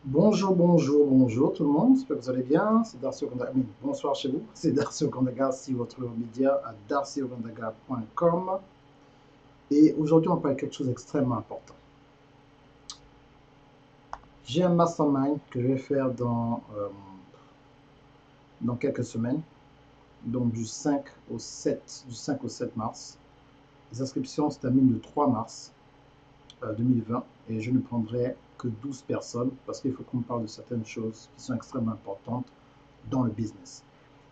Bonjour, bonjour, bonjour tout le monde, j'espère que vous allez bien. C'est Darcy Ogondaga. Bonsoir chez vous. C'est Darcy Ogondaga, si votre média à darcyogondaga.com. Et aujourd'hui, on va parler de quelque chose d'extrêmement important. J'ai un mastermind que je vais faire dans quelques semaines, donc du 5 au 7 mars. Les inscriptions se terminent le 3 mars 2020 et je ne prendrai que 12 personnes parce qu'il faut qu'on parle de certaines choses qui sont extrêmement importantes dans le business.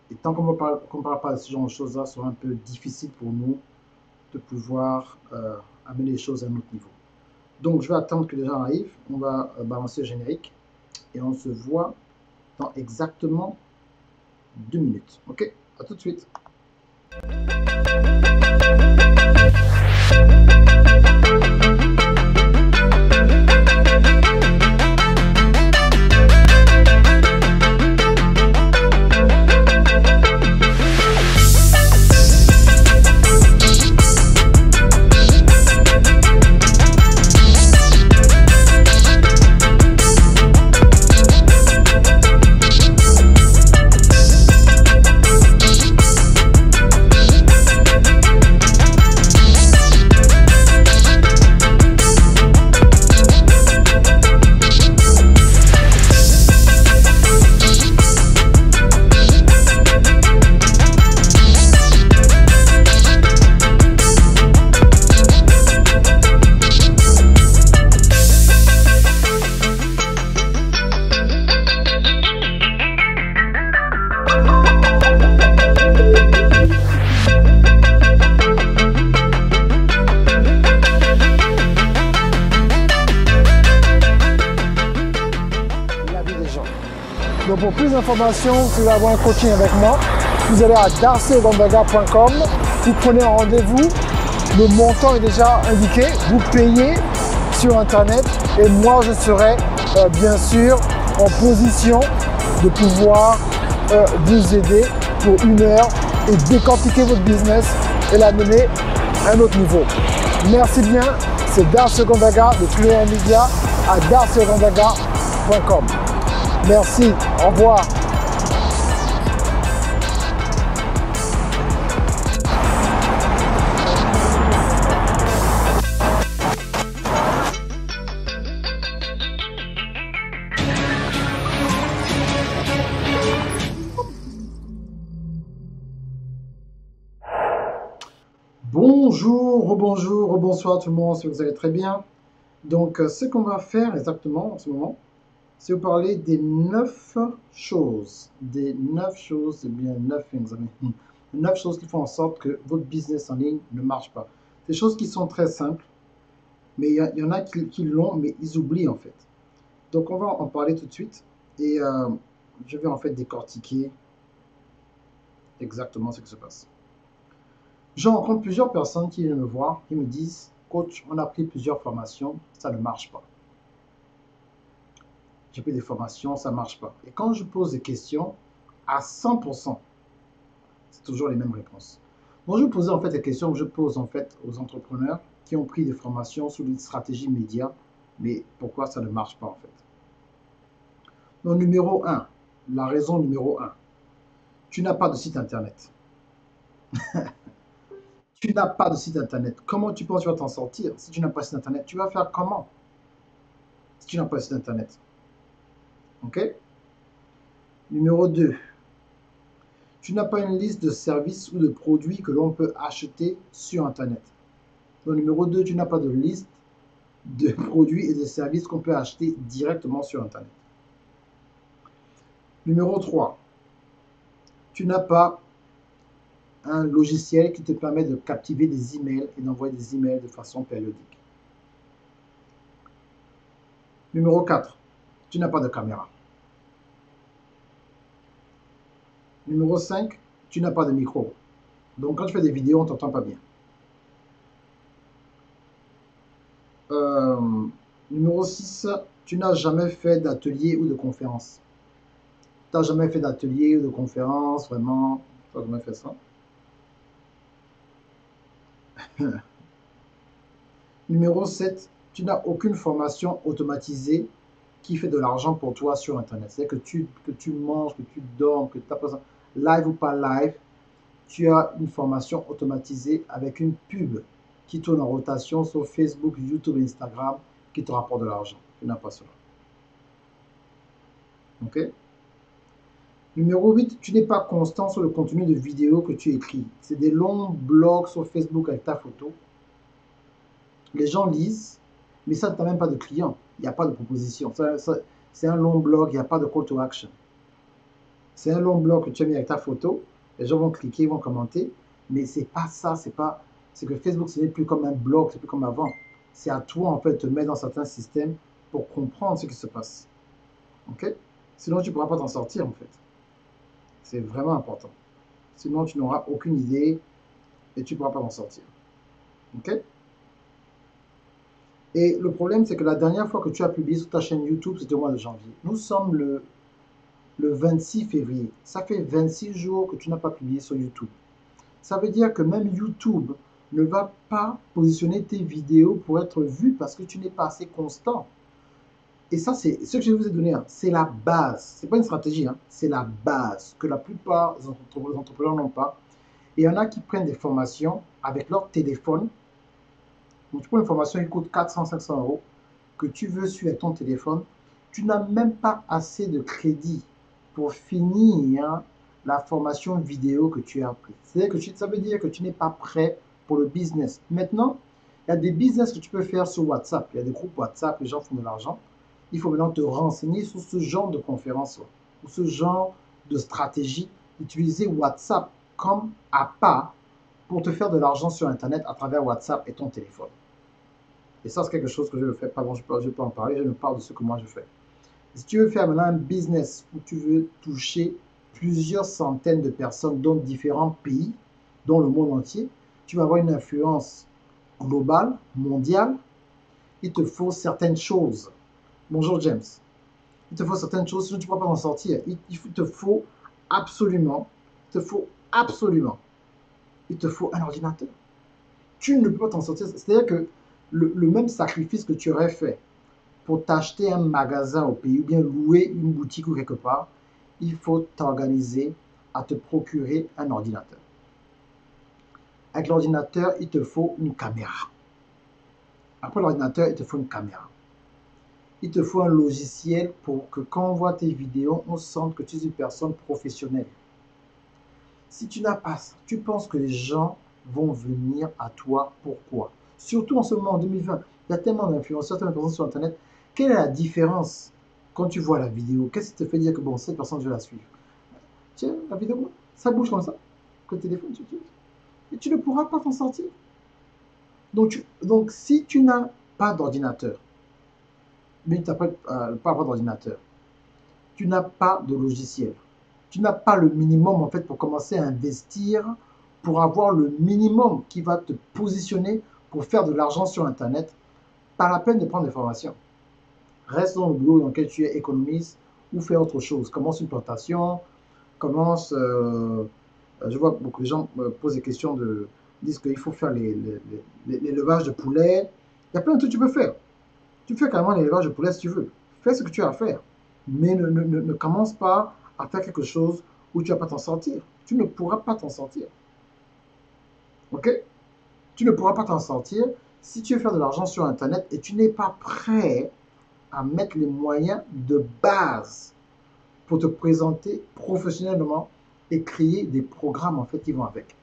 Et tant qu'on ne parle pas de ce genre de choses-là, ce sera un peu difficile pour nous de pouvoir amener les choses à un autre niveau. Donc, je vais attendre que les gens arrivent. On va balancer le générique et on se voit dans exactement 2 minutes. Ok, à tout de suite. Donc pour plus d'informations, vous pouvez avoir un coaching avec moi. Vous allez à darcyogondaga.com, vous prenez un rendez-vous, le montant est déjà indiqué, vous payez sur internet et moi je serai bien sûr en position de pouvoir vous aider pour 1 heure et décortiquer votre business et l'amener à un autre niveau. Merci bien, c'est Darcy Ogondaga de Fluent Media à darcyogondaga.com. Merci, au revoir. Bonjour, rebonjour, rebonsoir tout le monde, si vous allez très bien. Donc, ce qu'on va faire exactement en ce moment, c'est vous parler des 9 choses, c'est bien 9 things, 9 choses qui font en sorte que votre business en ligne ne marche pas. Des choses qui sont très simples, mais il y en a qui l'ont, mais ils oublient en fait. Donc on va en parler tout de suite et je vais en fait décortiquer exactement ce qui se passe. Je rencontre plusieurs personnes qui viennent me voir, qui me disent, coach, on a pris plusieurs formations, ça ne marche pas. J'ai pris des formations, ça ne marche pas. Et quand je pose des questions, à 100%, c'est toujours les mêmes réponses. Donc je vais poser en fait les questions que je pose en fait aux entrepreneurs qui ont pris des formations sur les stratégies médias, mais pourquoi ça ne marche pas en fait. Donc numéro 1, la raison numéro 1, tu n'as pas de site internet. Tu n'as pas de site internet. Comment tu penses que tu vas t'en sortir si tu n'as pas de site internet? Tu vas faire comment si tu n'as pas de site internet? Ok? Numéro 2, tu n'as pas une liste de services ou de produits que l'on peut acheter sur internet. Donc numéro 2, tu n'as pas de liste de produits et de services qu'on peut acheter directement sur internet. Numéro 3, tu n'as pas un logiciel qui te permet de captiver des emails et d'envoyer des emails de façon périodique. Numéro 4, tu n'as pas de caméra. Numéro 5, tu n'as pas de micro. Donc quand tu fais des vidéos, on ne t'entend pas bien. Numéro 6, tu n'as jamais fait d'atelier ou de conférence. Tu n'as jamais fait d'atelier ou de conférence, vraiment, tu n'as jamais fait ça. Numéro 7, tu n'as aucune formation automatisée qui fait de l'argent pour toi sur Internet. C'est-à-dire que tu manges, que tu dors, que tu as pas live ou pas live, tu as une formation automatisée avec une pub qui tourne en rotation sur Facebook, YouTube et Instagram qui te rapporte de l'argent. Tu n'as pas cela. OK? Numéro 8, tu n'es pas constant sur le contenu de vidéos que tu écris. C'est des longs blogs sur Facebook avec ta photo. Les gens lisent, mais ça, tu n'as même pas de clients. Il n'y a pas de proposition. C'est un long blog, il n'y a pas de call to action. C'est un long blog que tu as mis avec ta photo. Les gens vont cliquer, vont commenter. Mais c'est pas ça. C'est que Facebook, ce n'est plus comme un blog, c'est plus comme avant. C'est à toi, en fait, de te mettre dans certains systèmes pour comprendre ce qui se passe. OK? Sinon, tu ne pourras pas t'en sortir, en fait. C'est vraiment important. Sinon, tu n'auras aucune idée et tu ne pourras pas t'en sortir. OK? Et le problème, c'est que la dernière fois que tu as publié sur ta chaîne YouTube, c'était au mois de janvier. Nous sommes le 26 février. Ça fait 26 jours que tu n'as pas publié sur YouTube. Ça veut dire que même YouTube ne va pas positionner tes vidéos pour être vues parce que tu n'es pas assez constant. Et ça, c'est ce que je vous ai donné. Hein, c'est la base. Ce n'est pas une stratégie. Hein, c'est la base que la plupart des entrepreneurs n'ont pas. Et il y en a qui prennent des formations avec leur téléphone. Donc, tu prends une formation qui coûte 400, 500 euros, que tu veux suivre avec ton téléphone. Tu n'as même pas assez de crédit pour finir la formation vidéo que tu as appris. C'est-à-dire que ça veut dire que tu n'es pas prêt pour le business. Maintenant, il y a des business que tu peux faire sur WhatsApp. Il y a des groupes WhatsApp, les gens font de l'argent. Il faut maintenant te renseigner sur ce genre de conférence ou ce genre de stratégie. Utiliser WhatsApp comme appât pour te faire de l'argent sur Internet à travers WhatsApp et ton téléphone. Et ça, c'est quelque chose que je ne fais pas. Bon, je peux en parler, je ne parle de ce que moi je fais. Si tu veux faire maintenant un business où tu veux toucher plusieurs centaines de personnes dans différents pays, dans le monde entier, tu vas avoir une influence globale, mondiale. Il te faut certaines choses. Bonjour James. Il te faut certaines choses, sinon tu ne pourras pas en sortir. Il te faut absolument, il te faut un ordinateur. Tu ne peux pas t'en sortir. C'est-à-dire que le même sacrifice que tu aurais fait pour t'acheter un magasin au pays ou bien louer une boutique ou quelque part, il faut t'organiser à te procurer un ordinateur. Avec l'ordinateur, il te faut une caméra. Après l'ordinateur, il te faut une caméra. Il te faut un logiciel pour que quand on voit tes vidéos, on sente que tu es une personne professionnelle. Si tu n'as pas ça, tu penses que les gens vont venir à toi. Pourquoi? Surtout en ce moment, en 2020, il y a tellement d'influenceurs, tellement de personnes sur Internet. Quelle est la différence quand tu vois la vidéo? Qu'est-ce qui te fait dire que bon, cette personne, je vais la suivre? Tiens, la vidéo, ça bouge comme ça. Que le téléphone, tu utilises. Et tu ne pourras pas t'en sortir. Donc, si tu n'as pas d'ordinateur, mais tu n'as pas d'ordinateur, tu n'as pas de logiciel, tu n'as pas le minimum en fait pour commencer à investir, pour avoir le minimum qui va te positionner pour faire de l'argent sur Internet, pas la peine de prendre des formations. Reste dans le boulot dans lequel tu es économiste ou fais autre chose. Commence une plantation, commence... je vois beaucoup de gens me posent des questions, disent qu'il faut faire l'élevage de poulets. Il y a plein de trucs que tu peux faire. Tu fais carrément l'élevage de poulets si tu veux. Fais ce que tu as à faire. Mais ne commence pas à faire quelque chose où tu ne vas pas t'en sortir. Tu ne pourras pas t'en sortir. OK? Tu ne pourras pas t'en sortir si tu veux faire de l'argent sur Internet et tu n'es pas prêt à mettre les moyens de base pour te présenter professionnellement et créer des programmes en fait qui vont avec.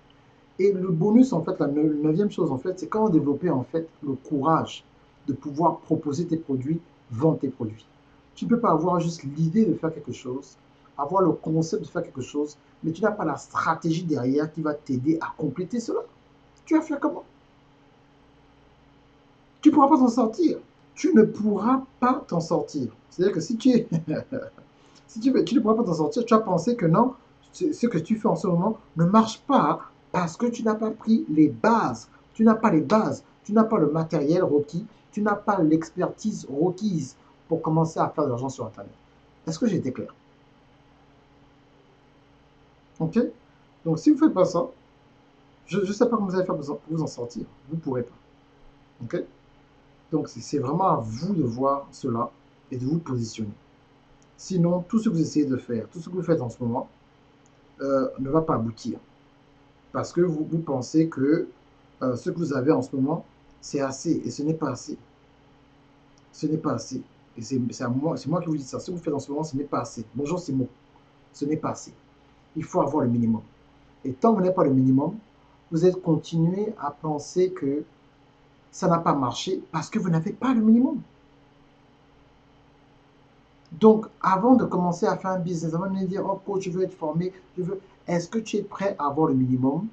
Et le bonus en fait, la neuvième chose en fait, c'est comment développer en fait le courage de pouvoir proposer tes produits, vendre tes produits. Tu ne peux pas avoir juste l'idée de faire quelque chose, avoir le concept de faire quelque chose, mais tu n'as pas la stratégie derrière qui va t'aider à compléter cela. Tu vas faire comment? Tu ne pourras pas t'en sortir. Tu ne pourras pas t'en sortir. C'est-à-dire que si tu tu ne pourras pas t'en sortir, tu as pensé que non, ce que tu fais en ce moment ne marche pas parce que tu n'as pas pris les bases. Tu n'as pas les bases. Tu n'as pas le matériel requis. Tu n'as pas l'expertise requise pour commencer à faire de l'argent sur Internet. Est-ce que j'ai été clair? OK? Donc, si vous ne faites pas ça, je ne sais pas comment vous allez faire pour vous en sortir. Vous ne pourrez pas. OK? Donc, c'est vraiment à vous de voir cela. et de vous positionner. Sinon, tout ce que vous essayez de faire, tout ce que vous faites en ce moment, ne va pas aboutir. Parce que vous pensez que ce que vous avez en ce moment, c'est assez, et ce n'est pas assez. Ce n'est pas assez. Et c'est moi qui vous dis ça. Ce que vous faites en ce moment, ce n'est pas assez. Bonjour, c'est mots. Ce n'est pas assez. Il faut avoir le minimum. Et tant que vous n'avez pas le minimum, vous êtes continué à penser que ça n'a pas marché parce que vous n'avez pas le minimum. Donc, avant de commencer à faire un business, avant de me dire, oh coach, je veux être formé, est-ce que tu es prêt à avoir le minimum,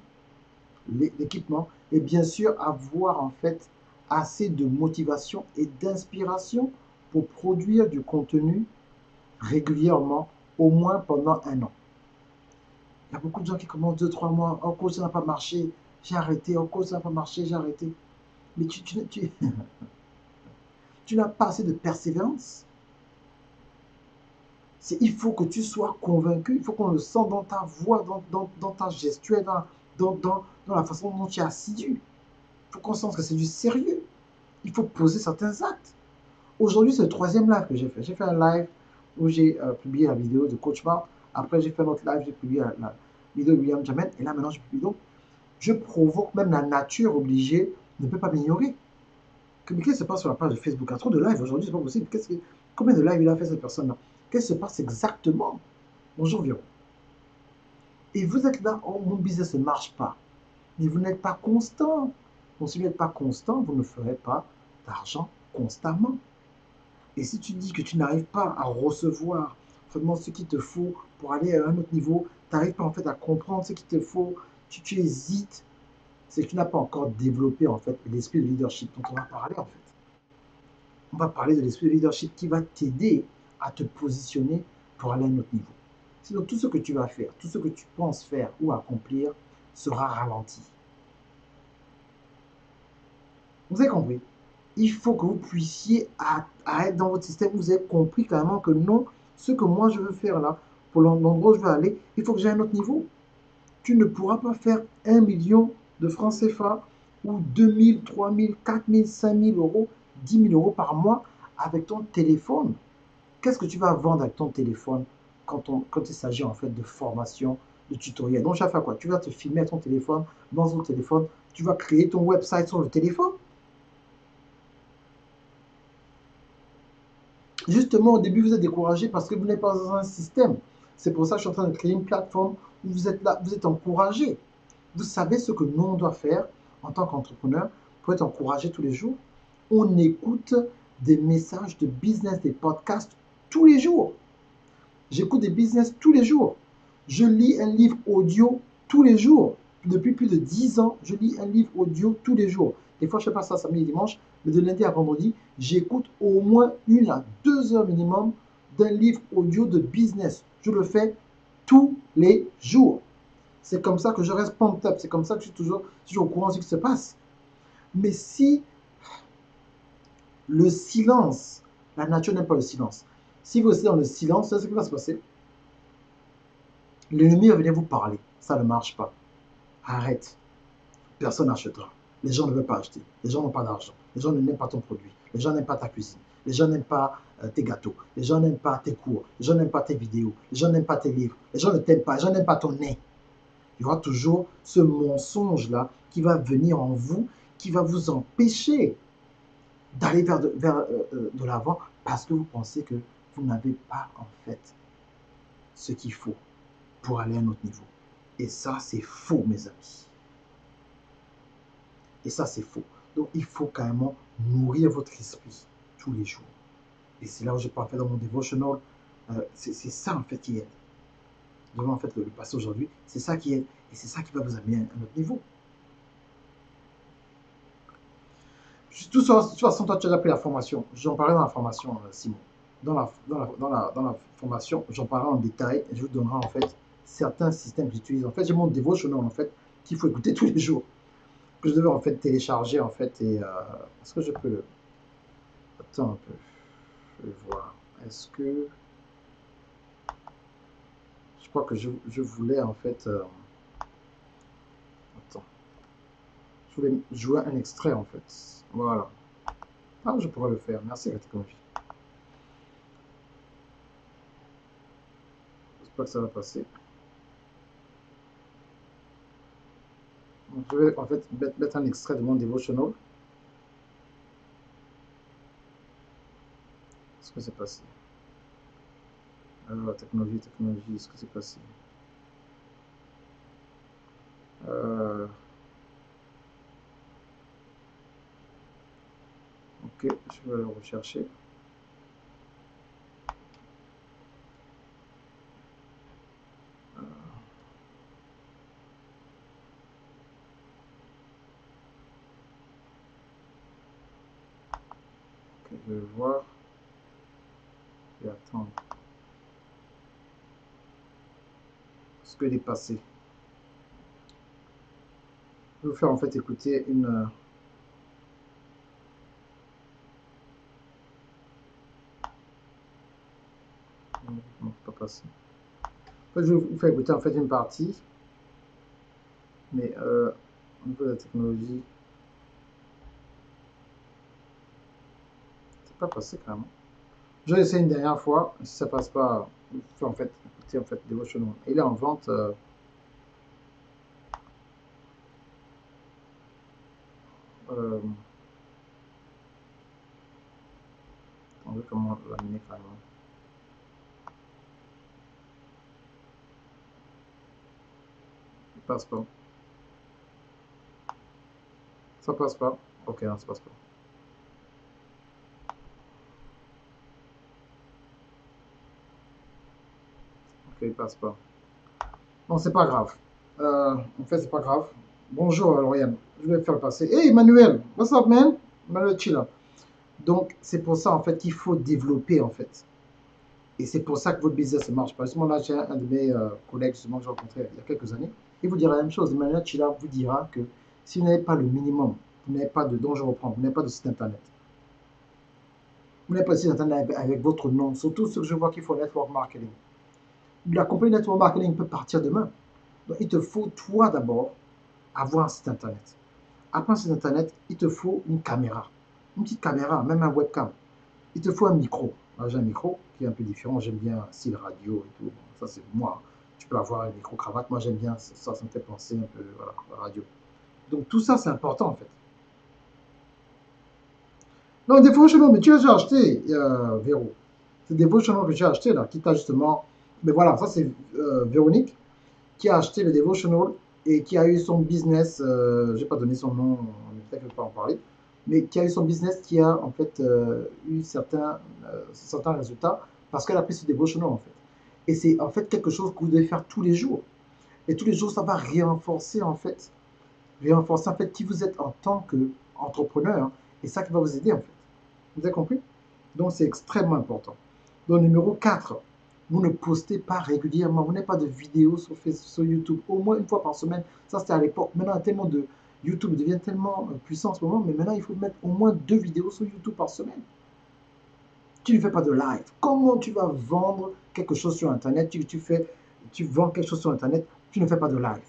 l'équipement, et bien sûr avoir en fait assez de motivation et d'inspiration pour produire du contenu régulièrement, au moins pendant un an. Il y a beaucoup de gens qui commencent 2, 3 mois, oh coach, ça n'a pas marché, j'ai arrêté, oh coach, ça n'a pas marché, j'ai arrêté. Mais tu n'as pas assez de persévérance. Il faut que tu sois convaincu, il faut qu'on le sente dans ta voix, dans ta gestuelle, dans la façon dont tu es assidu. Il faut qu'on sente que c'est du sérieux. Il faut poser certains actes. Aujourd'hui, c'est le troisième live que j'ai fait. J'ai fait un live où j'ai publié la vidéo de Coach Marc. Après, j'ai fait un autre live, j'ai publié la vidéo de William Jamen. Et là, maintenant, je publie. Donc, je provoque même la nature obligée ne peut pas m'ignorer. Mais qu'est-ce qui se passe sur la page de Facebook? Il y a trop de lives aujourd'hui, c'est pas possible. Combien de lives il a fait cette personne-là? Qu'est-ce qui se passe exactement? Bonjour, Véro. Et vous êtes là, oh, mon business ne marche pas. Mais vous n'êtes pas constant. Donc, si vous n'êtes pas constant, vous ne ferez pas d'argent constamment. Et si tu dis que tu n'arrives pas à recevoir vraiment ce qu'il te faut pour aller à un autre niveau, tu n'arrives pas en fait à comprendre ce qu'il te faut, tu hésites, c'est que tu n'as pas encore développé en fait l'esprit de leadership dont on va parler en fait. On va parler de l'esprit de leadership qui va t'aider à te positionner pour aller à un autre niveau. Sinon, tout ce que tu vas faire, tout ce que tu penses faire ou accomplir sera ralenti. Vous avez compris? Il faut que vous puissiez à être dans votre système, vous avez compris carrément que non, ce que moi je veux faire là, pour l'endroit où je veux aller, il faut que j'ai un autre niveau. Tu ne pourras pas faire 1 million de francs CFA ou 2000, 3000, 4000, 5000 euros, 10 000 euros par mois avec ton téléphone. Qu'est-ce que tu vas vendre avec ton téléphone quand il s'agit en fait de formation, de tutoriel? Donc, tu vas faire quoi? Tu vas te filmer à ton téléphone, dans ton téléphone, tu vas créer ton website sur le téléphone. Justement, au début, vous êtes découragé parce que vous n'êtes pas dans un système. C'est pour ça que je suis en train de créer une plateforme où vous êtes là, vous êtes encouragé. Vous savez ce que nous, on doit faire en tant qu'entrepreneur pour être encouragé tous les jours. On écoute des messages de business, des podcasts tous les jours. J'écoute des business tous les jours. Je lis un livre audio tous les jours. Depuis plus de 10 ans, je lis un livre audio tous les jours. Des fois, je ne fais pas ça samedi et dimanche, mais de lundi à vendredi, j'écoute au moins 1 à 2 heures minimum d'un livre audio de business. Je le fais tous les jours. C'est comme ça que je reste pumped up. C'est comme ça que je suis toujours au courant de ce qui se passe. Mais si le silence, la nature n'aime pas le silence. Si vous restez dans le silence, c'est ce qui va se passer. L'ennemi va venir vous parler. Ça ne marche pas. Arrête. Personne n'achètera. Les gens ne veulent pas acheter. Les gens n'ont pas d'argent. Les gens n'aiment pas ton produit. Les gens n'aiment pas ta cuisine. Les gens n'aiment pas tes gâteaux. Les gens n'aiment pas tes cours. Les gens n'aiment pas tes vidéos. Les gens n'aiment pas tes livres. Les gens ne t'aiment pas. Les gens n'aiment pas ton nez. Il y aura toujours ce mensonge-là qui va venir en vous, qui va vous empêcher d'aller vers de l'avant parce que vous pensez que vous n'avez pas en fait ce qu'il faut pour aller à un autre niveau. Et ça, c'est faux, mes amis. Et ça, c'est faux. Donc, il faut carrément nourrir votre esprit tous les jours. Et c'est là où je parle dans mon devotional. C'est ça, en fait, qui aide. Je vais en fait le passer aujourd'hui. C'est ça qui aide. Et c'est ça qui va vous amener à un autre niveau. De toute façon, toi, tu as déjà pris la formation. J'en parlerai dans la formation, Simon. Dans la formation, j'en parlerai en détail. Et je vous donnerai, en fait, certains systèmes que j'utilise. En fait, j'ai mon devotional, en fait, qu'il faut écouter tous les jours. Que je devais, en fait, télécharger, en fait. Et est-ce que je peux le... Attends un peu. Je vais voir. Est-ce que... Je crois que je voulais, en fait... Attends. Je voulais jouer un extrait, en fait. Voilà. Ah, je pourrais le faire. Merci, la technologie. J'espère que ça va passer. Donc, je vais en fait mettre un extrait de mon devotional. Ce que c'est passé. Alors, technologie, ce que c'est passé. Ok, je vais le rechercher. Ok, je vais voir et attendre ce que est passé. Je vais vous faire en fait écouter une. Non, pas passé. En fait, je vais vous faire écouter en fait une partie, mais au niveau de la technologie, c'est pas passé quand même. Je vais essayer une dernière fois. Si ça passe pas, je vais vous faire en fait écouter en fait Devotional. Il est en vente. Euh, on veut comment l'amener carrément. Il passe pas. Ça passe pas. Ok, non, ça passe pas. Ok, il passe pas. Non, c'est pas grave. En fait, c'est pas grave. Bonjour, Lauriane. Je vais faire passer. Hey, Emmanuel. What's up, man? Emmanuel Chila. Donc, c'est pour ça, en fait, qu'il faut développer, en fait. Et c'est pour ça que votre business marche pas. Justement, là, j'ai un de mes collègues, justement, que j'ai rencontré il y a quelques années. Il vous dira la même chose. Emmanuel Chila vous dira que si vous n'avez pas le minimum, vous n'avez pas de, dont je reprends, vous n'avez pas de site internet. Vous n'avez pas de site internet avec votre nom. Surtout ce que je vois qu'il faut network marketing. La compagnie network marketing peut partir demain. Donc, il te faut, toi, d'abord, avoir un site internet. Après un site internet, il te faut une caméra. Une petite caméra, même un webcam. Il te faut un micro. Moi, j'ai un micro qui est un peu différent. J'aime bien style radio et tout. Ça, c'est moi. Tu peux avoir un micro-cravate. Moi, j'aime bien ça. Ça me fait penser un peu voilà, à la radio. Donc, tout ça, c'est important, en fait. Non, Devotional, mais tu as déjà acheté, Véro. C'est Devotional que tu as acheté, là, qui t'a justement. Mais voilà, ça, c'est Véronique qui a acheté le Devotional et qui a eu son business, je n'ai pas donné son nom, peut-être que je peux pas en parler, mais qui a eu son business qui a en fait eu certains résultats parce qu'elle a pris ce Devotional en fait. Et c'est en fait quelque chose que vous devez faire tous les jours. Et tous les jours, ça va renforcer en fait qui vous êtes en tant qu'entrepreneur. Hein, et ça qui va vous aider en fait. Vous avez compris? Donc c'est extrêmement important. Donc numéro 4, vous ne postez pas régulièrement, vous n'avez pas de vidéos sur Facebook, sur YouTube, au moins une fois par semaine. Ça c'était à l'époque. Maintenant, tellement de YouTube devient tellement puissant en ce moment, mais maintenant il faut mettre au moins 2 vidéos sur YouTube par semaine. Tu ne fais pas de live. Comment tu vas vendre quelque chose sur Internet? Tu vends quelque chose sur Internet, tu ne fais pas de live.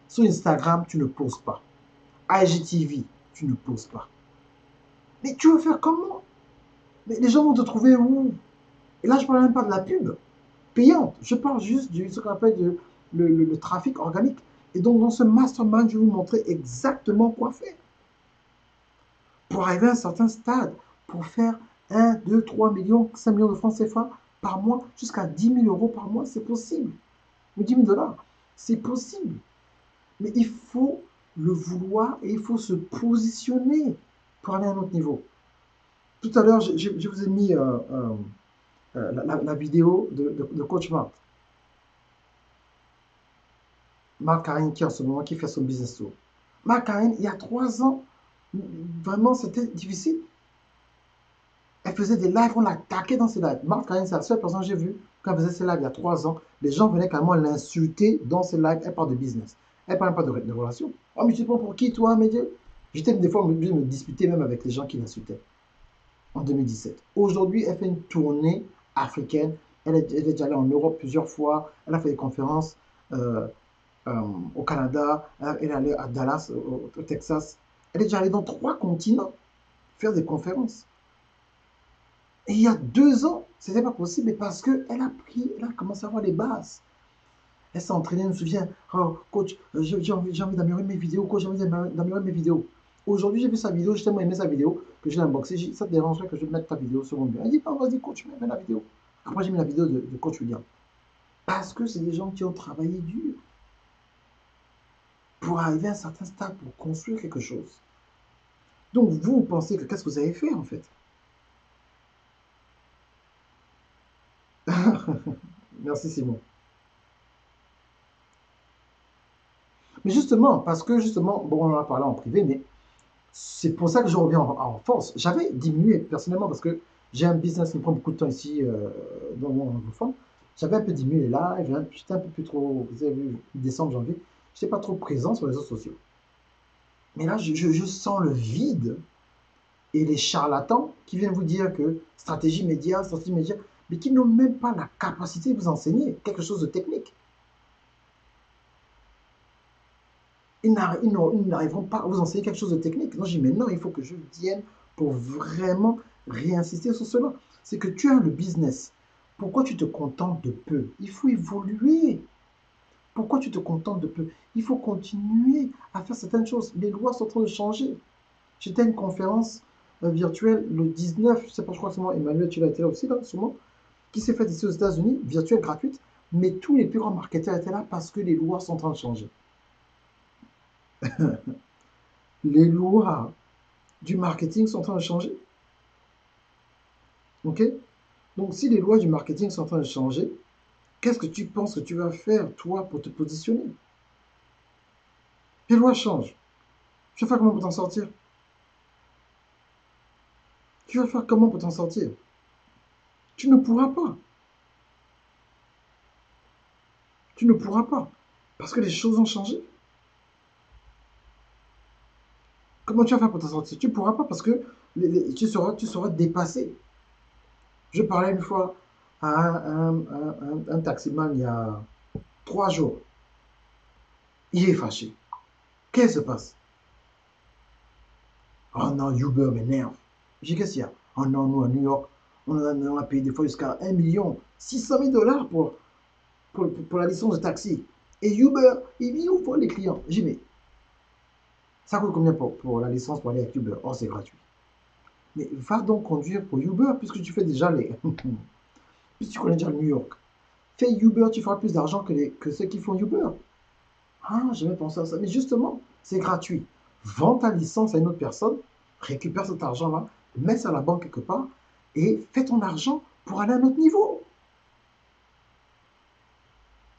Sur Instagram, tu ne poses pas. IGTV, tu ne poses pas. Mais tu veux faire comment? Mais les gens vont te trouver où? Et là, je ne parle même pas de la pub payante. Je parle juste de ce qu'on appelle le trafic organique. Et donc, dans ce mastermind, je vais vous montrer exactement quoi faire. Pour arriver à un certain stade, pour faire 1, 2, 3 millions, 5 millions de francs CFA par mois, jusqu'à 10 000 euros par mois, c'est possible. Ou 10 000 dollars, c'est possible. Mais il faut le vouloir et il faut se positionner pour aller à un autre niveau. Tout à l'heure, je vous ai mis la vidéo de Coach Marc. Marc Karine qui en ce moment qui fait son business tour. Marc Karine, il y a 3 ans, vraiment c'était difficile. Elle faisait des lives, on l'attaquait dans ses lives. Marc Karine, c'est la seule personne que j'ai vue quand elle faisait ses lives il y a 3 ans. Les gens venaient carrément l'insulter dans ses lives. Elle parle de business. Elle parle pas de relation. Oh, mais tu te prends pour qui, toi, mais Dieu? J'étais des fois obligé de me disputer même avec les gens qui l'insultaient en 2017. Aujourd'hui, elle fait une tournée africaine. Elle est déjà allée en Europe plusieurs fois. Elle a fait des conférences. Euh, au Canada, elle est allée à Dallas, au Texas. Elle est déjà allée dans 3 continents faire des conférences. Et il y a 2 ans, ce n'était pas possible, mais parce qu'elle a pris, elle a commencé à avoir les bases. Elle s'est entraînée, je me souviens, oh, coach, j'ai envie d'améliorer mes vidéos, coach, j'ai envie d'améliorer mes vidéos. Aujourd'hui, j'ai vu sa vidéo, j'ai tellement aimé sa vidéo que je l'ai unboxée. Ça te dérangerait que je mette ta vidéo sur mon bureau? Elle dit, non, vas-y, coach, mets la vidéo. Après, j'ai mis la vidéo de coach William. Parce que c'est des gens qui ont travaillé dur pour arriver à un certain stade, pour construire quelque chose. Donc, vous pensez que qu'est-ce que vous avez fait, en fait? Merci, Simon. Mais justement, parce que justement, bon, on en a parlé en privé, mais c'est pour ça que je reviens en force. J'avais diminué personnellement parce que j'ai un business qui me prend beaucoup de temps ici dans mon anglophone. J'avais un peu diminué les lives, j'étais un peu plus trop, vous avez vu, décembre, janvier, je n'étais pas trop présent sur les réseaux sociaux. Mais là, je sens le vide et les charlatans qui viennent vous dire que stratégie média, mais qui n'ont même pas la capacité de vous enseigner quelque chose de technique. Ils n'arriveront pas à vous enseigner quelque chose de technique. Non, je dis, mais non, il faut que je vienne pour vraiment réinsister sur cela. C'est que tu as le business. Pourquoi tu te contentes de peu? Il faut évoluer. Pourquoi tu te contentes de peu? Il faut continuer à faire certaines choses. Les lois sont en train de changer. J'étais à une conférence virtuelle le 19, je ne sais pas, je crois que c'est moi, Emmanuel, tu l'as été là aussi, là, sûrement, qui s'est faite ici aux États-Unis, virtuelle, gratuite, mais tous les plus grands marketeurs étaient là parce que les lois sont en train de changer. Les lois du marketing sont en train de changer. Ok? Donc, si les lois du marketing sont en train de changer, qu'est-ce que tu penses que tu vas faire, toi, pour te positionner? Les lois changent. Tu vas faire comment pour t'en sortir? Tu vas faire comment pour t'en sortir? Tu ne pourras pas. Tu ne pourras pas. Parce que les choses ont changé. Comment tu vas faire pour t'en sortir? Tu ne pourras pas parce que tu seras dépassé. Je parlais une fois à un taximan il y a 3 jours. Il est fâché. Qu'est-ce qui se passe? Oh non, Uber m'énerve. J'ai dit, qu'est-ce qu'il y a? Oh non, nous à New York, on a payé des fois jusqu'à 1 600 000 $ pour la licence de taxi. Et Uber, il vit où pour les clients? J'ai dit, mais ça coûte combien pour la licence pour aller avec Uber? Oh, c'est gratuit. Mais va donc conduire pour Uber puisque tu fais déjà les. Puisque tu connais déjà New York. Fais Uber, tu feras plus d'argent que ceux qui font Uber. Ah, je vais penser à ça. Mais justement, c'est gratuit. Vends ta licence à une autre personne, récupère cet argent-là, mets ça à la banque quelque part et fais ton argent pour aller à un autre niveau.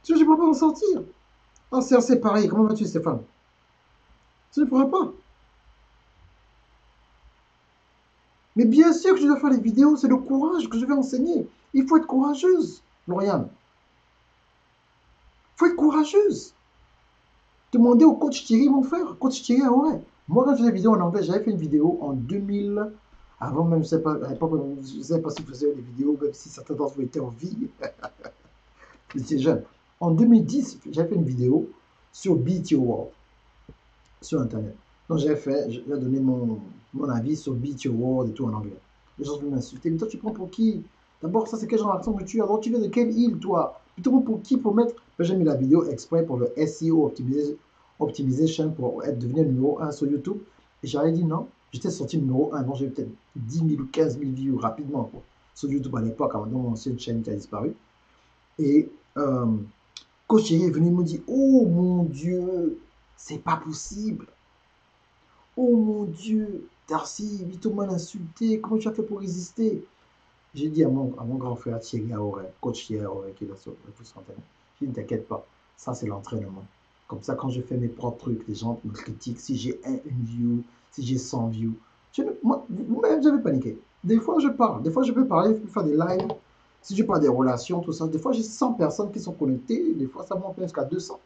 Tu ne pourras pas en sortir. Ah, c'est assez pareil. Comment vas-tu, Stéphane? Tu ne pourras pas. Mais bien sûr que je dois faire les vidéos, c'est le courage que je vais enseigner. Il faut être courageuse, Lauriane. Il faut être courageuse. Demandez au coach Thierry, mon frère. Coach Thierry, ah ouais. Moi, quand je faisais des vidéos en anglais, j'avais fait une vidéo en 2000. Avant même, je ne sais pas, je ne sais pas si vous faisiez des vidéos, même si certains d'entre vous étaient en vie. J'étais jeune. En 2010, j'avais fait une vidéo sur BT World, sur Internet. Donc, j'ai donné mon avis sur BT World et tout en anglais. Les gens venaient m'insulter. Mais toi, tu prends pour qui? D'abord, ça, c'est quel genre d'accent que tu as? Alors, tu viens de quelle île, toi? Tu te prends pour qui pour mettre. J'ai mis la vidéo exprès pour le SEO Optimization pour devenir numéro 1 sur YouTube. Et j'avais dit non. J'étais sorti numéro 1. Donc, j'ai peut-être 10 000 ou 15 000 views rapidement quoi, sur YouTube à l'époque, avant mon ancienne chaîne qui a disparu. Et Coach Thierry est venu me dire, oh mon Dieu, c'est pas possible. Oh mon Dieu, Darcy, Vito m'a insulté, comment tu as fait pour résister? J'ai dit à mon grand frère Thierry Aoré, coach Thierry Aoré, qui est là sur Internet, j'ai dit, ne t'inquiète pas, ça c'est l'entraînement. Comme ça, quand je fais mes propres trucs, les gens me critiquent, si j'ai une view, si j'ai 100 views. Moi, vous-même, j'avais paniqué. Des fois, je parle, des fois, je peux parler, je peux faire des lives. Si je parle des relations, tout ça, des fois, j'ai 100 personnes qui sont connectées, des fois, ça monte jusqu'à 200.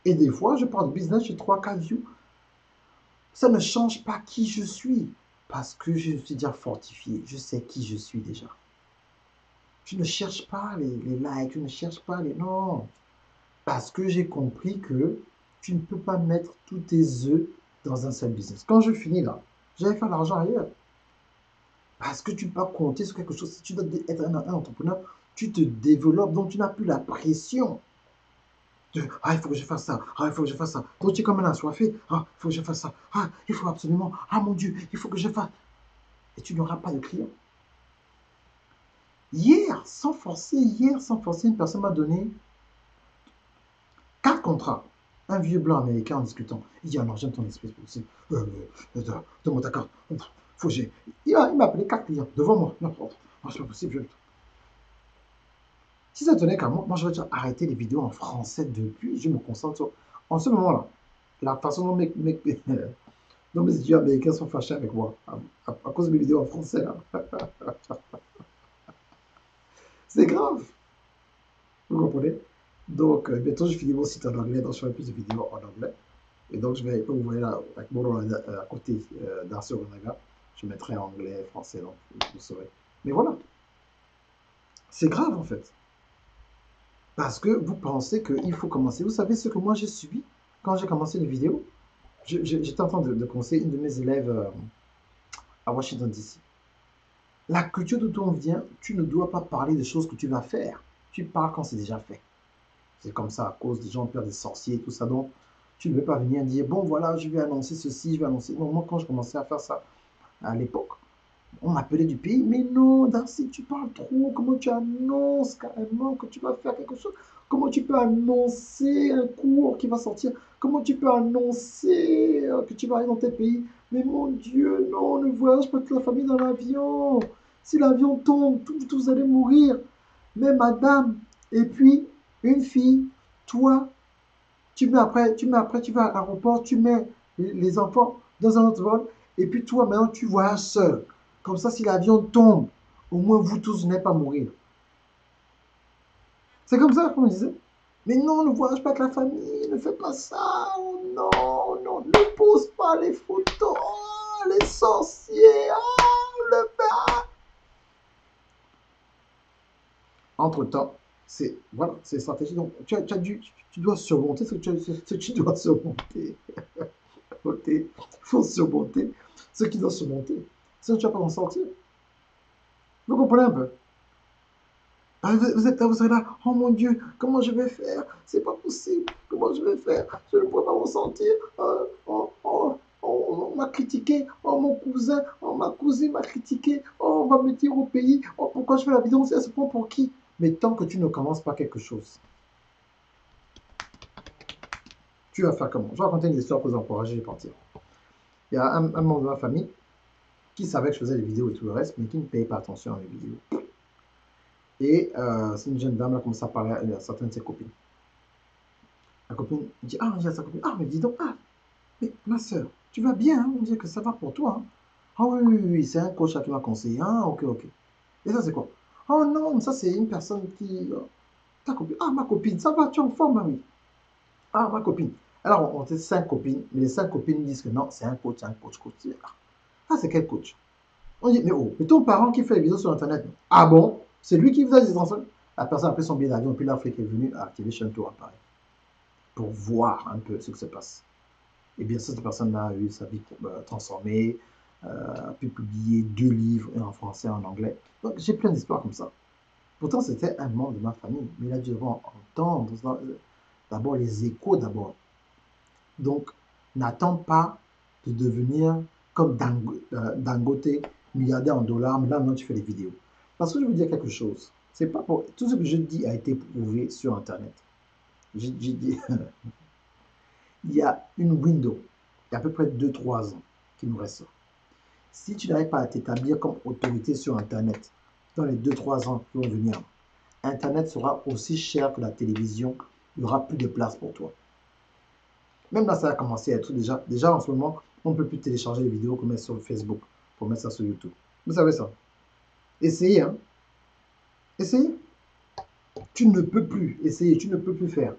Et des fois, je parle de business, j'ai 3-4 views. Ça ne change pas qui je suis, parce que je suis déjà fortifié, je sais qui je suis déjà. Je ne cherche pas les likes, je ne cherche pas les... Non, parce que j'ai compris que tu ne peux pas mettre tous tes œufs dans un seul business. Quand je finis là, j'allais faire l'argent ailleurs. Parce que tu peux compter sur quelque chose. Si tu dois être un entrepreneur, tu te développes, donc tu n'as plus la pression. Ah, il faut que je fasse ça. Ah, il faut que je fasse ça. Donc tu es comme un assoiffé. Ah, il faut que je fasse ça. Ah, il faut absolument. Ah, mon Dieu, il faut que je fasse. Et tu n'auras pas de clients. Hier, sans forcer, une personne m'a donné 4 contrats. Un vieux blanc américain en discutant. Il dit, ah non, j'aime ton esprit possible. Donne-moi ta carte. Faut que j'ai. Il m'a appelé 4 clients devant moi. Non, c'est pas possible. Si ça tenait qu'à moi, moi j'aurais déjà arrêté les vidéos en français depuis. Je me concentre sur. En ce moment-là, la façon dont dont mes étudiants américains sont fâchés avec moi à cause de mes vidéos en français, là. C'est grave. Vous comprenez? Donc, bientôt, je finis mon site en anglais, donc je ferai plus de vidéos en anglais. Et donc, je vais, comme vous voyez là, avec mon nom à côté d'Arthur Renaga, je mettrai anglais, français, donc vous saurez. Mais voilà, c'est grave en fait. Parce que vous pensez qu'il faut commencer. Vous savez ce que moi j'ai subi quand j'ai commencé les vidéos? J'étais en train de conseiller une de mes élèves à Washington DC. La culture d'où on vient, tu ne dois pas parler des choses que tu vas faire. Tu parles quand c'est déjà fait. C'est comme ça à cause des gens peur des sorciers et tout ça. Donc, tu ne veux pas venir dire, bon voilà, je vais annoncer ceci, je vais annoncer. Non, moi, quand je commençais à faire ça à l'époque, on m'appelait du pays, mais non, Darcy, tu parles trop. Comment tu annonces carrément que tu vas faire quelque chose? Comment tu peux annoncer un cours qui va sortir? Comment tu peux annoncer que tu vas aller dans tes pays? Mais mon Dieu, non, ne voyage pas toute la famille dans l'avion. Si l'avion tombe, tous vous allez mourir. Mais madame, et puis, une fille, toi, tu vas à l'aéroport, tu mets les enfants dans un autre vol, et puis toi, maintenant, tu voyages seul. Comme ça, si l'avion tombe, au moins vous tous n'allez pas mourir. C'est comme ça qu'on me disait. Mais non, ne voyage pas avec la famille, ne fais pas ça. Oh non, non, ne pose pas les photos. Oh, les sorciers. Oh, le père. Entre-temps, c'est voilà, c'est stratégie. Donc, tu dois surmonter ce que tu dois surmonter. Il faut surmonter ce qui doit surmonter. Sinon, tu ne vas pas en sortir. Vous comprenez un peu? Ah, vous êtes là, vous êtes là. Oh mon Dieu, comment je vais faire? C'est pas possible. Comment je vais faire? Je ne pourrais pas m'en sortir. On m'a critiqué. Oh, mon cousin, oh, ma cousine m'a critiqué. Oh, on va me dire au pays. Oh, pourquoi je fais la vidéo? Elle se prend pour qui? Mais tant que tu ne commences pas quelque chose, tu vas faire comment? Je vais raconter une histoire pour vous encourager à partir. Il y a un membre de ma famille qui savait que je faisais des vidéos et tout le reste, mais qui ne payait pas attention à mes vidéos. Et c'est une jeune dame, elle a commencé à parler à certaines de ses copines. La copine dit, ah, j'ai sa copine, ah, mais dis donc, ah, mais ma soeur, tu vas bien, hein? On dit que ça va pour toi. Hein? Ah oui, oui, oui, c'est un coach qui m'a conseillé. Ah, ok, ok. Et ça, c'est quoi? Oh non, ça, c'est une personne qui... ta copine. Ah, ma copine, ça va, tu es en forme, oui. Ah, ma copine. Alors, on était 5 copines, mais les 5 copines disent que non, c'est un coach, coach. Ah, c'est quel coach? On dit, mais oh, mais ton parent qui fait les vidéos sur Internet, ah bon? C'est lui qui vous a dit ça? La personne a pris son billet d'avion, puis l'Afrique est venue à Activation Tour à Paris pour voir un peu ce qui se passe. Et bien sûr, cette personne a eu sa vie transformée, a pu publier 2 livres, un en français et en anglais. Donc, j'ai plein d'histoires comme ça. Pourtant, c'était un membre de ma famille, mais il a dû entendre d'abord les échos d'abord. Donc, n'attends pas de devenir comme Dangote, milliardaire en dollars, mais là, maintenant, tu fais des vidéos. Parce que je veux dire quelque chose. C'est pas pour... Tout ce que je dis a été prouvé sur Internet. J'ai dit, il y a une window, il y a à peu près 2-3 ans qui nous reste. Si tu n'arrives pas à t'établir comme autorité sur Internet, dans les 2-3 ans qui vont venir, Internet sera aussi cher que la télévision, il n'y aura plus de place pour toi. Même là, ça a commencé à être déjà. Déjà, en ce moment, on ne peut plus télécharger les vidéos qu'on met sur Facebook pour mettre ça sur YouTube. Vous savez ça? Essayez, hein? Essayez. Tu ne peux plus essayer, tu ne peux plus faire.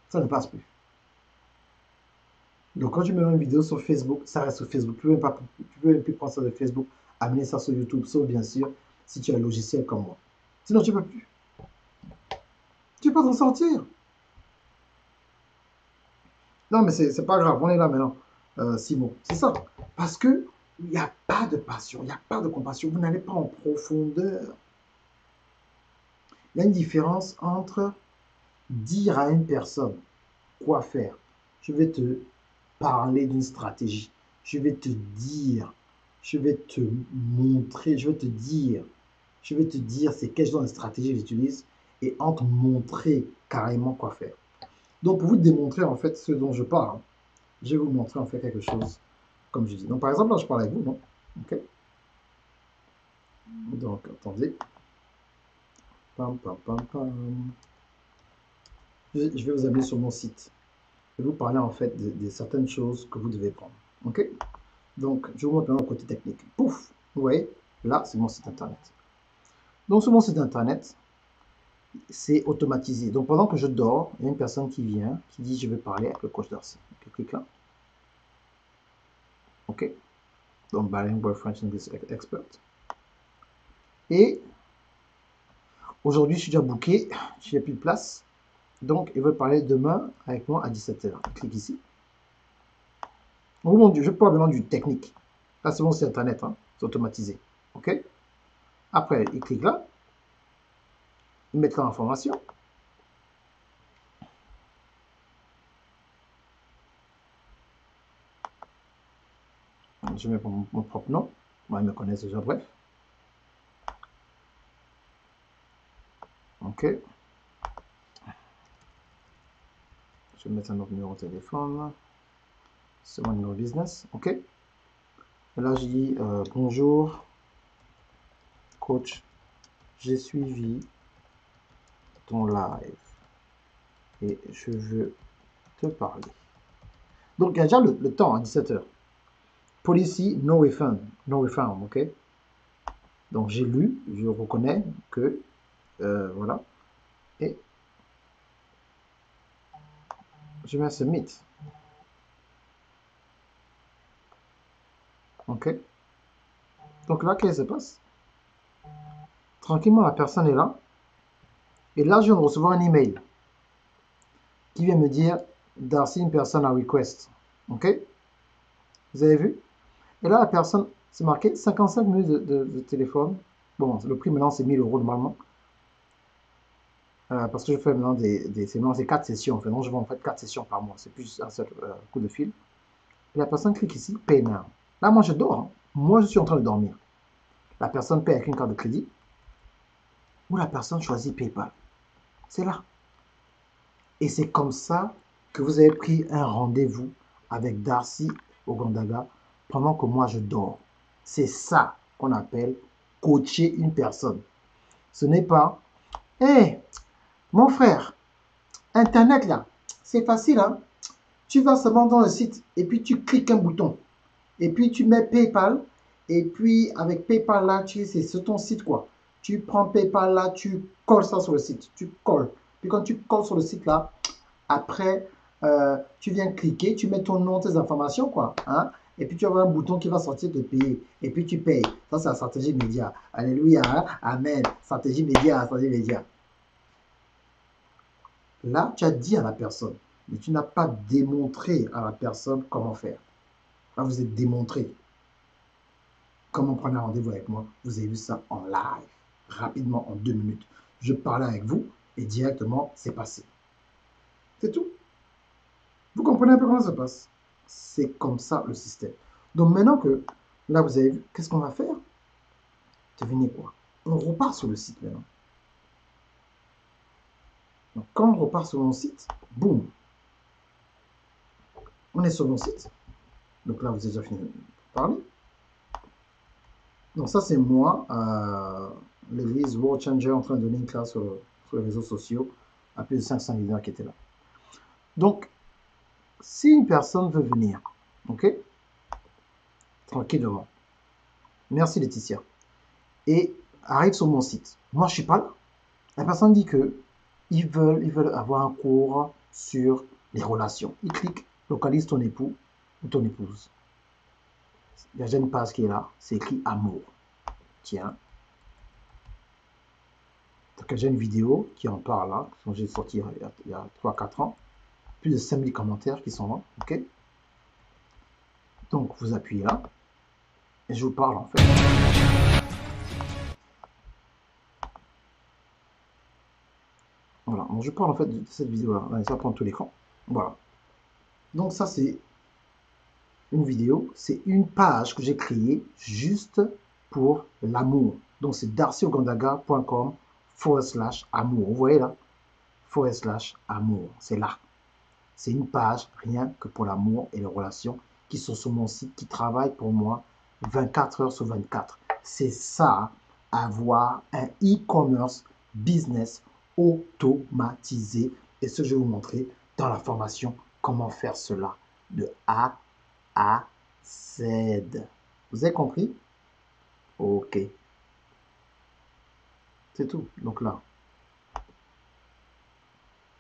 Ça ne passe plus. Donc, quand tu mets une vidéo sur Facebook, ça reste sur Facebook. Tu ne peux même plus prendre ça de Facebook, amener ça sur YouTube, sauf bien sûr si tu as un logiciel comme moi. Sinon, tu ne peux plus. Tu ne peux pas t'en sortir. Non, mais c'est pas grave, on est là maintenant, Simon. C'est ça. Parce que Il n'y a pas de passion, il n'y a pas de compassion. Vous n'allez pas en profondeur. Il y a une différence entre dire à une personne quoi faire. Je vais te parler d'une stratégie. Je vais te dire, je vais te montrer, je vais te dire c'est quel genre de stratégie j'utilise et entre montrer carrément quoi faire. Donc pour vous démontrer en fait ce dont je parle, je vais vous montrer en fait quelque chose comme je dis. Donc par exemple là je parle avec vous, non? Ok. Donc attendez. Pam, pam, pam, pam. Je vais vous amener sur mon site. Je vais vous parler en fait de certaines choses que vous devez prendre. Ok. Donc je vous montre maintenant le côté technique. Pouf, vous voyez, là c'est mon site internet. Donc sur mon site internet, c'est automatisé. Donc pendant que je dors, il y a une personne qui vient, qui dit je veux parler avec le coach Darcy. Je clique là. Ok. Donc Bilingual French English Expert. Et aujourd'hui, je suis déjà booké, je n'ai plus de place. Donc, il veut parler demain avec moi à 17 h. Clique ici. Oh mon Dieu, je parle vraiment du technique. Là, c'est bon, c'est Internet, hein, c'est automatisé. OK? Après, il clique là. Il met l'information. Je mets mon propre nom. Moi, ils me connaissent déjà, bref. OK. Je vais mettre un autre numéro de téléphone. C'est mon numéro business. OK. Et là, je dis bonjour, coach. J'ai suivi ton live et je veux te parler. Donc, il y a déjà le temps à 17 h. Policy, no refund. No refund, OK? Donc, j'ai lu, je reconnais que, voilà. Et je mets submit. OK? Donc là, qu'est-ce qui se passe? Tranquillement, la personne est là. Et là, je viens de recevoir un email qui vient me dire Darcy, une personne à request. OK? Vous avez vu? Et là, la personne, c'est marqué 55 minutes de téléphone. Bon, le prix maintenant, c'est 1000 € normalement. Parce que je fais maintenant c'est 4 sessions. En fait. Donc, je vends en fait 4 sessions par mois. C'est plus un seul coup de fil. Et la personne clique ici, Pay Now. Là, moi, je dors. Hein. Moi, je suis en train de dormir. La personne paie avec une carte de crédit. Ou la personne choisit PayPal. C'est là. Et c'est comme ça que vous avez pris un rendez-vous avec Darcy Ogandaga pendant que moi, je dors. C'est ça qu'on appelle coacher une personne. Ce n'est pas, hé, hey, mon frère, Internet là, c'est facile, hein? Tu vas seulement dans le site et puis tu cliques un bouton. Et puis tu mets PayPal. Et puis avec PayPal là, c'est sur ton site quoi. Tu prends PayPal là, tu colles ça sur le site. Tu colles. Puis quand tu colles sur le site là, après, tu viens cliquer, tu mets ton nom, tes informations quoi. Hein? Et puis tu vas avoir un bouton qui va sortir de payer. Et puis tu payes. Ça c'est la stratégie média. Alléluia. Hein? Amen. Stratégie média, stratégie média. Là, tu as dit à la personne, mais tu n'as pas démontré à la personne comment faire. Là, vous êtes démontré. Comment prendre un rendez-vous avec moi? Vous avez vu ça en live, rapidement, en 2 minutes. Je parlais avec vous et directement, c'est passé. C'est tout. Vous comprenez un peu comment ça se passe? C'est comme ça le système. Donc maintenant que, là, vous avez vu, qu'est-ce qu'on va faire? Devinez quoi? On repart sur le site maintenant. Donc quand on repart sur mon site, boum, on est sur mon site. Donc là, vous avez déjà fini de parler. Donc ça, c'est moi, l'église World Changer, en train de donner une classe sur les réseaux sociaux à plus de 500 leaders qui étaient là. Donc, si une personne veut venir, ok, tranquillement, merci Laetitia, et arrive sur mon site, moi je suis pas là. La personne dit que ils veulent avoir un cours sur les relations. Ils cliquent, localise ton époux ou ton épouse. Il y a déjà une page qui est là, c'est écrit amour. Tiens. Donc j'ai une vidéo qui en parle là, que j'ai sorti il y a 3-4 ans. Plus de 5000 commentaires qui sont là, ok. Donc vous appuyez là. Et je vous parle en fait. Voilà, donc je parle en fait de cette vidéo-là. Allez, ça prend tout l'écran. Voilà. Donc ça c'est une vidéo, c'est une page que j'ai créée juste pour l'amour. Donc c'est darcyogandaga.com/amour. Vous voyez là? /amour. C'est là. C'est une page rien que pour l'amour et les relations qui sont sur mon site, qui travaillent pour moi 24 heures sur 24. C'est ça, avoir un e-commerce business automatisé. Et ce que je vais vous montrer dans la formation, comment faire cela de A à Z. Vous avez compris? Ok. C'est tout. Donc là,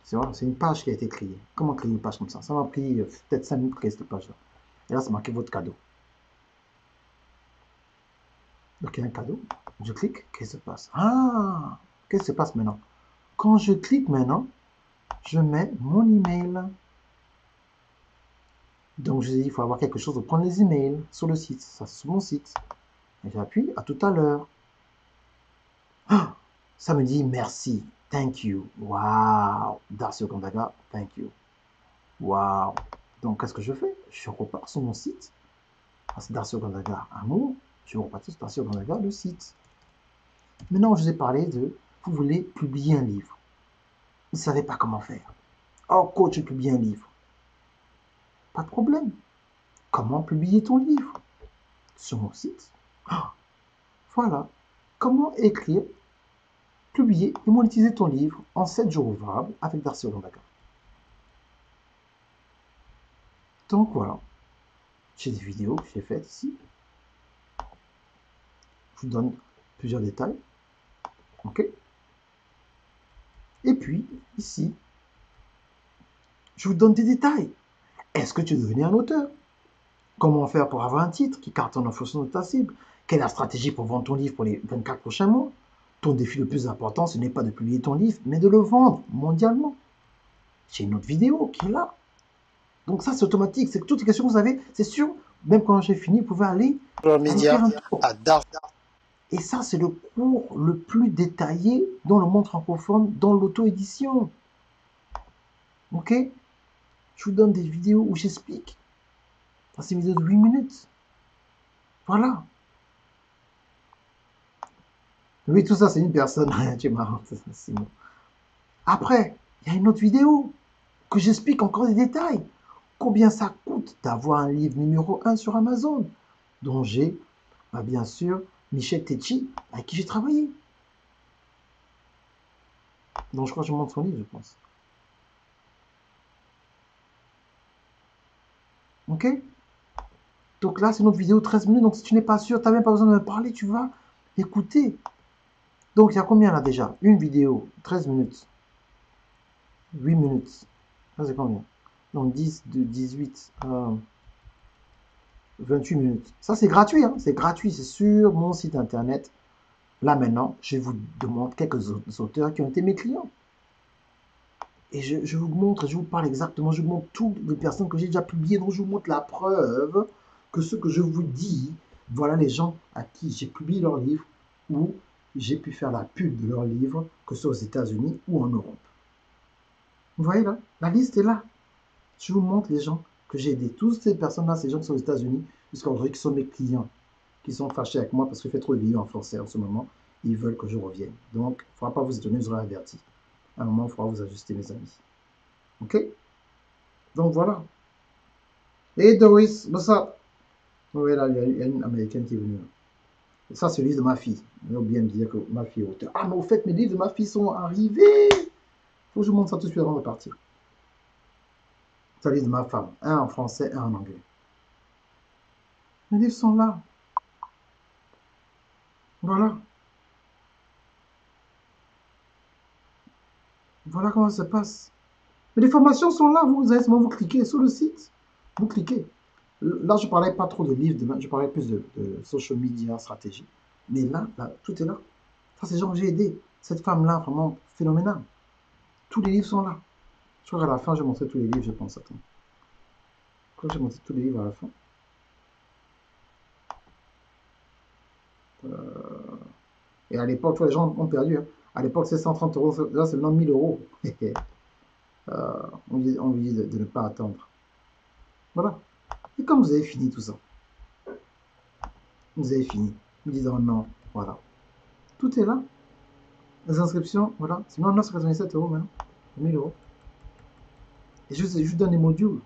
c'est une page qui a été créée. Comment créer une page comme ça? Ça m'a pris peut-être 5 minutes de créer cette page-là. Et là, c'est marqué votre cadeau. Donc, il y a un cadeau. Je clique. Qu'est-ce qui se passe? Ah! Qu'est-ce qui se passe maintenant? Quand je clique maintenant, je mets mon email. Donc, je dis, il faut avoir quelque chose pour prendre les emails sur le site. Ça, c'est sur mon site. Et j'appuie à tout à l'heure. Ah! Ça me dit merci. Thank you. Wow. Darcy Okandaga, thank you. Wow. Donc, qu'est-ce que je fais? Je repars sur mon site. C'est Darcy Okandaga Amour. Je repars sur Darcy Okandaga, le site. Maintenant, je vous ai parlé de, vous voulez publier un livre. Vous ne savez pas comment faire. Oh, coach, je publie un livre. Pas de problème. Comment publier ton livre? Sur mon site. Oh, voilà. Comment écrire, publier et monétiser ton livre en 7 jours ouvrables avec Darcy Okandaga. Donc voilà. J'ai des vidéos que j'ai faites ici. Je vous donne plusieurs détails. OK? Et puis, ici, je vous donne des détails. Est-ce que tu veux devenir un auteur? Comment faire pour avoir un titre qui cartonne en fonction de ta cible? Quelle est la stratégie pour vendre ton livre pour les 24 prochains mois? Ton défi le plus important, ce n'est pas de publier ton livre, mais de le vendre mondialement. J'ai une autre vidéo qui est là. Donc ça, c'est automatique. C'est que toutes les questions que vous avez, c'est sûr, même quand j'ai fini, vous pouvez aller faire un tour. Et ça, c'est le cours le plus détaillé dans le monde francophone, dans l'auto-édition. OK? Je vous donne des vidéos où j'explique. C'est une vidéo de 8 minutes. Voilà. Oui, tout ça, c'est une personne. Tu es marrant, Simon. Après, il y a une autre vidéo que j'explique encore des détails. Combien ça coûte d'avoir un livre numéro 1 sur Amazon, dont j'ai, bien sûr, Michel Tecci, avec qui j'ai travaillé. Donc, je crois que je montre son livre, je pense. OK? Donc là, c'est notre vidéo 13 minutes. Donc, si tu n'es pas sûr, tu n'as même pas besoin de me parler, tu vas écouter. Donc, il y a combien là déjà? Une vidéo, 13 minutes. 8 minutes. Ça, c'est combien? Donc, 10, 18, 28 minutes. Ça, c'est gratuit. Hein? C'est gratuit. C'est sur mon site internet. Là, maintenant, je vous demande quelques auteurs qui ont été mes clients. Et je vous montre, je vous parle exactement, je vous montre toutes les personnes que j'ai déjà publiées, donc je vous montre la preuve que ce que je vous dis, voilà les gens à qui j'ai publié leurs livres ou j'ai pu faire la pub de leurs livres, que ce soit aux États-Unis ou en Europe. Vous voyez là, la liste est là. Je vous montre les gens que j'ai aidés. Toutes ces personnes-là, ces gens qui sont aux États-Unis, jusqu'à aujourd'hui, qui sont mes clients, qui sont fâchés avec moi parce que je fais trop de vidéos en français en ce moment. Ils veulent que je revienne. Donc, il ne faudra pas vous étonner, vous aurez averti. À un moment, il faudra vous ajuster, mes amis. OK? Donc voilà. Et Doris, ça. Oui, là, il y a une américaine qui est venue. Ça, c'est le livre de ma fille. J'ai oublié de me dire que ma fille est auteur. Ah, mais au fait, mes livres de ma fille sont arrivés. Faut que je vous montre ça tout de suite avant de partir. C'est le livre de ma femme. Un en français, un en anglais. Mes livres sont là. Voilà. Voilà comment ça se passe. Mais les formations sont là. Vous allez seulement vous cliquez sur le site. Vous cliquez. Là, je ne parlais pas trop de livres, je parlais plus de social media, stratégie. Mais là, tout est là. Ça, c'est les gens que j'ai aidés. Cette femme-là, vraiment phénoménale. Tous les livres sont là. Je crois qu'à la fin, je vais montrer tous les livres, je pense. Attends. Je crois que j'ai montré tous les livres à la fin. Et à l'époque, les gens ont perdu. Hein. À l'époque, c'est 130 euros. Là, c'est maintenant 1000 euros. On vous dit de ne pas attendre. Voilà. Et quand vous avez fini tout ça, vous avez fini. Vous dites oh non, voilà. Tout est là. Les inscriptions, voilà. C'est maintenant 997 euros maintenant. 1000 euros. Et je vous donne des modules.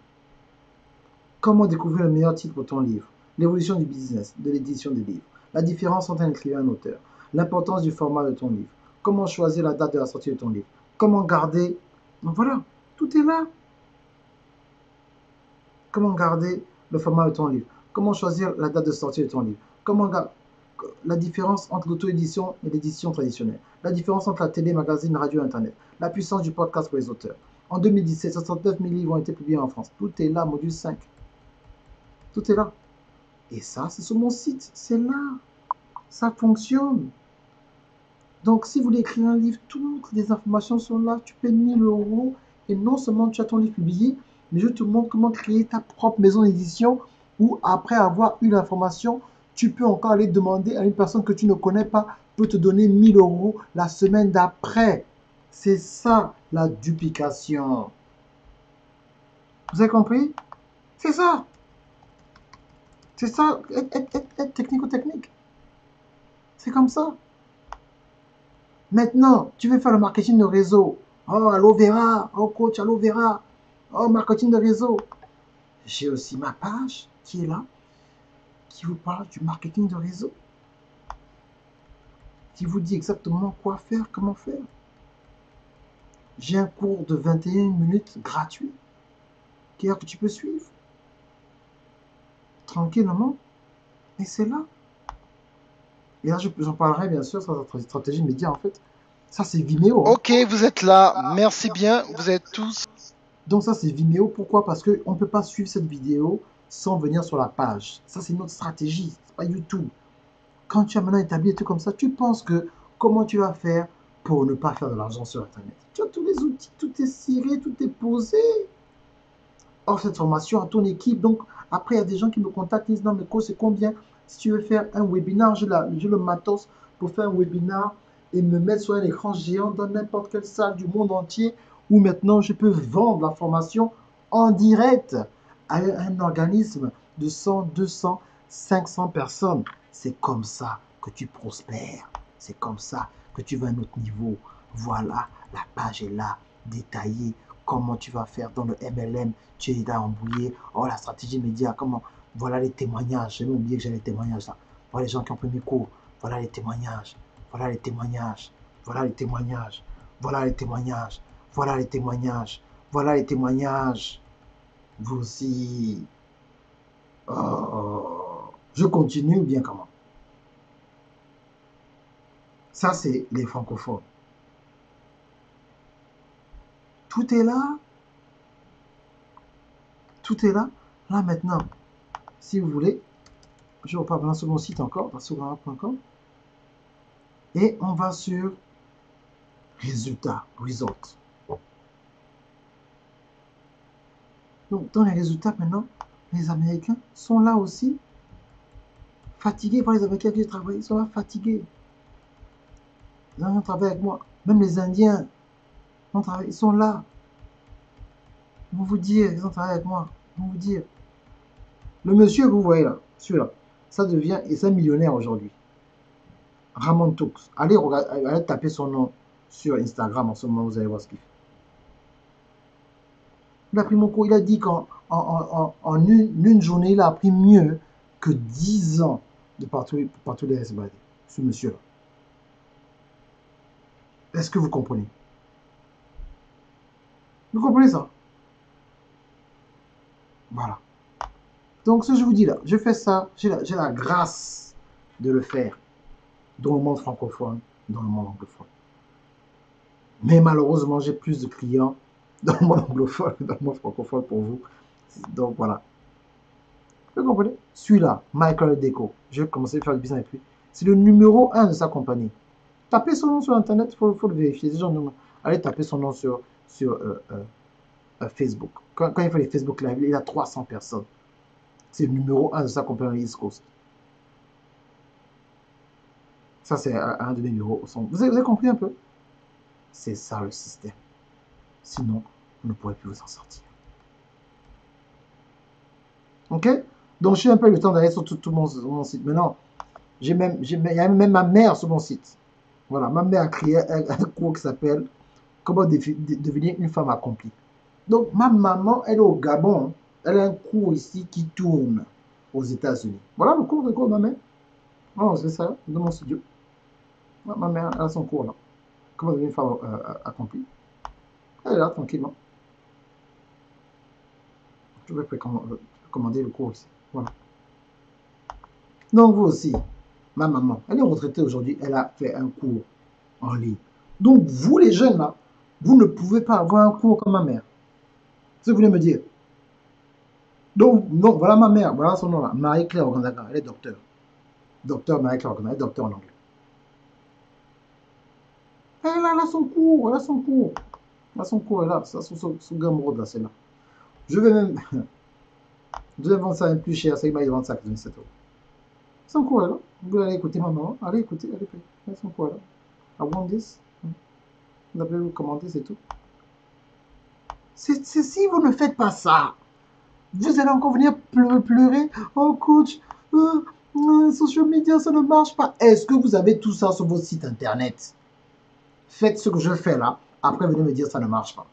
Comment découvrir le meilleur titre pour ton livre? L'évolution du business, de l'édition des livres. La différence entre un écrivain et un auteur. L'importance du format de ton livre. Comment choisir la date de la sortie de ton livre. Comment garder... Donc voilà, tout est là. Comment garder le format de ton livre. Comment choisir la date de sortie de ton livre. Comment la différence entre l'auto-édition et l'édition traditionnelle. La différence entre la télé, magazine, radio et internet. La puissance du podcast pour les auteurs. En 2017, 69 000 livres ont été publiés en France. Tout est là, module 5. Tout est là. Et ça, c'est sur mon site. C'est là. Ça fonctionne. Donc, si vous voulez écrire un livre, toutes les informations sont là. Tu payes 1000 euros et non seulement tu as ton livre publié, mais je te montre comment créer ta propre maison d'édition où, après avoir eu l'information, tu peux encore aller demander à une personne que tu ne connais pas, peut te donner 1000 euros la semaine d'après. C'est ça, la duplication. Vous avez compris? C'est ça. C'est ça, être technico-technique. C'est comme ça. Maintenant, tu veux faire le marketing de réseau. Oh, aloe vera. Oh, coach aloe vera. Oh, marketing de réseau. J'ai aussi ma page qui est là, qui vous parle du marketing de réseau, qui vous dit exactement quoi faire, comment faire. J'ai un cours de 21 minutes gratuit que tu peux suivre tranquillement. Et c'est là. Et là, j'en parlerai bien sûr sur la stratégie média en fait. Ça, c'est Vimeo. Hein. Ok, vous êtes là. Merci bien. Vous êtes tous. Donc ça, c'est Vimeo. Pourquoi? Parce qu'on ne peut pas suivre cette vidéo sans venir sur la page. Ça, c'est notre stratégie. C'est pas YouTube. Quand tu as maintenant établi des trucs comme ça, tu penses que comment tu vas faire pour ne pas faire de l'argent sur Internet? Tu as tous les outils, tout est ciré, tout est posé. Offre cette formation à ton équipe. Donc, après, il y a des gens qui me contactent, ils disent non, mais quoi, c'est combien? Si tu veux faire un webinaire, j'ai le matos pour faire un webinaire et me mettre sur un écran géant dans n'importe quelle salle du monde entier où maintenant je peux vendre la formation en direct à un organisme de 100, 200, 500 personnes. C'est comme ça que tu prospères. C'est comme ça que tu vas à un autre niveau. Voilà, la page est là, détaillée. Comment tu vas faire dans le MLM, tu es là embrouillé. Oh, la stratégie média, comment? Voilà les témoignages. J'ai oublié que j'ai les témoignages là. Voilà les gens qui ont pris mes cours. Voilà les témoignages. Voilà les témoignages. Voilà les témoignages. Voilà les témoignages. Voilà les témoignages. Voilà les témoignages. Vous aussi. Oh, je continue bien comment? Ça, c'est les francophones. Tout est là. Tout est là. Là maintenant, si vous voulez, je repars maintenant sur mon site encore, sur et on va sur résultats, results. Donc, dans les résultats maintenant, les Américains sont là aussi, fatigués. Voilà les Américains qui travaillent, ils sont là fatigués. Les Indiens travaillent avec moi. Même les Indiens, ils sont là. Ils vont vous dire, ils ont travaillé avec moi. Ils vont vous dire. Le monsieur que vous voyez là, celui-là, ça devient, et c'est un millionnaire aujourd'hui. Ramon Toux. Allez, allez taper son nom sur Instagram en ce moment, vous allez voir ce qu'il fait. Il a pris mon cours, il a dit qu'en une journée, il a appris mieux que 10 ans de partout les SBAD, ce monsieur-là. Est-ce que vous comprenez? Vous comprenez ça? Voilà. Donc, ce que je vous dis là, je fais ça, j'ai la grâce de le faire dans le monde francophone, dans le monde anglophone. Mais malheureusement, j'ai plus de clients dans le monde anglophone que dans le monde francophone pour vous. Donc, voilà. Vous comprenez? Celui-là, Michael Deco, je vais commencer à faire du business avec lui. C'est le numéro 1 de sa compagnie. Tapez son nom sur Internet, il faut le vérifier. Allez taper son nom sur Facebook. Quand il fait les Facebook Live, il a 300 personnes. C'est le numéro 1 de sa compagnie East Coast. Ça, c'est un demi-euro. Vous avez compris un peu? C'est ça le système. Sinon, vous ne pourrez plus vous en sortir. Ok? Donc, je suis un peu le temps d'aller sur tout mon site. Maintenant, il y a même ma mère sur mon site. Voilà, ma mère a créé un cours qui s'appelle Comment devenir une femme accomplie. Donc, ma maman, elle est au Gabon. Elle a un cours ici qui tourne aux États-Unis. Voilà le cours de ma mère. Oh, c'est ça, dans mon studio. Ma mère, elle a son cours là. Comment devenir une femme accomplie. Elle est là, tranquillement. Je vais commander le cours ici. Voilà. Donc, vous aussi, ma maman, elle est retraitée aujourd'hui. Elle a fait un cours en ligne. Donc, vous, les jeunes là, vous ne pouvez pas avoir un cours comme ma mère. C'est ce que vous voulez me dire. Donc, non, voilà ma mère, voilà son nom là, Marie-Claire Ogandaga, elle est docteur. Docteur Marie-Claire Ogandaga, elle est docteur en anglais. Elle a son cours, elle a son cours. Elle a son cours, elle a son gamme là, c'est là. Je vais même, je vais vendre ça un peu plus cher, ça il m'a vendu ça à 27 euros. Son cours est là. Vous voulez aller écouter ma maman, allez écouter, allez payer. Elle a son cours est là. I want this. Vous appelez, vous commentez, c'est tout. Si vous ne faites pas ça, vous allez encore venir pleurer. Oh coach, social media, ça ne marche pas. Est-ce que vous avez tout ça sur votre site internet? Faites ce que je fais là. Après, venez me dire ça ne marche pas.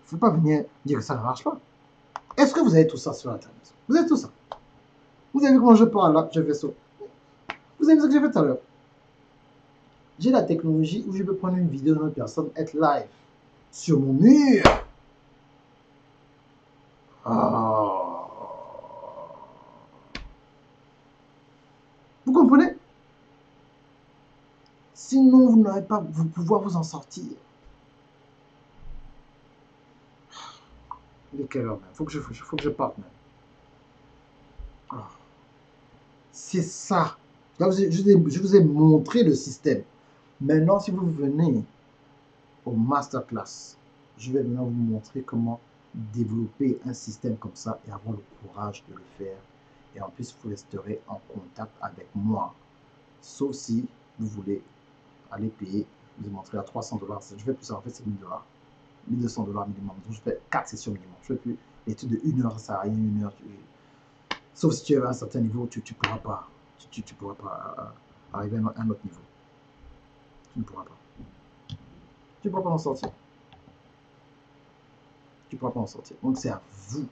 Il ne faut pas venir dire que ça ne marche pas. Est-ce que vous avez tout ça sur internet? Vous avez tout ça. Vous avez vu comment je parle là? Je fais ça. Vous avez vu ce que j'ai fait tout à l'heure? J'ai la technologie où je peux prendre une vidéo d'une personne, être live sur mon mur. Oh. Vous comprenez? Sinon, vous n'allez pas vous pouvoir vous en sortir. Il est quelle heure même? Faut que je parte même. Oh. C'est ça. Là, je vous ai montré le système. Maintenant, si vous venez au masterclass, je vais maintenant vous montrer comment développer un système comme ça et avoir le courage de le faire. Et en plus, vous resterez en contact avec moi. Sauf si vous voulez aller payer, je vous montrer à 300 $. Je fais plus ça, en fait, c'est 1000 $. 1200 $ minimum. Donc, je fais 4 sessions minimum. Je fais plus l'étude de 1 heure, ça sert à rien, 1 heure. Sauf si tu es à un certain niveau, tu ne pourras pas. Tu pourras pas arriver à un autre niveau. Tu ne pourras pas. Tu ne pourras pas en sortir. Tu ne pourras pas en sortir. Donc, c'est à vous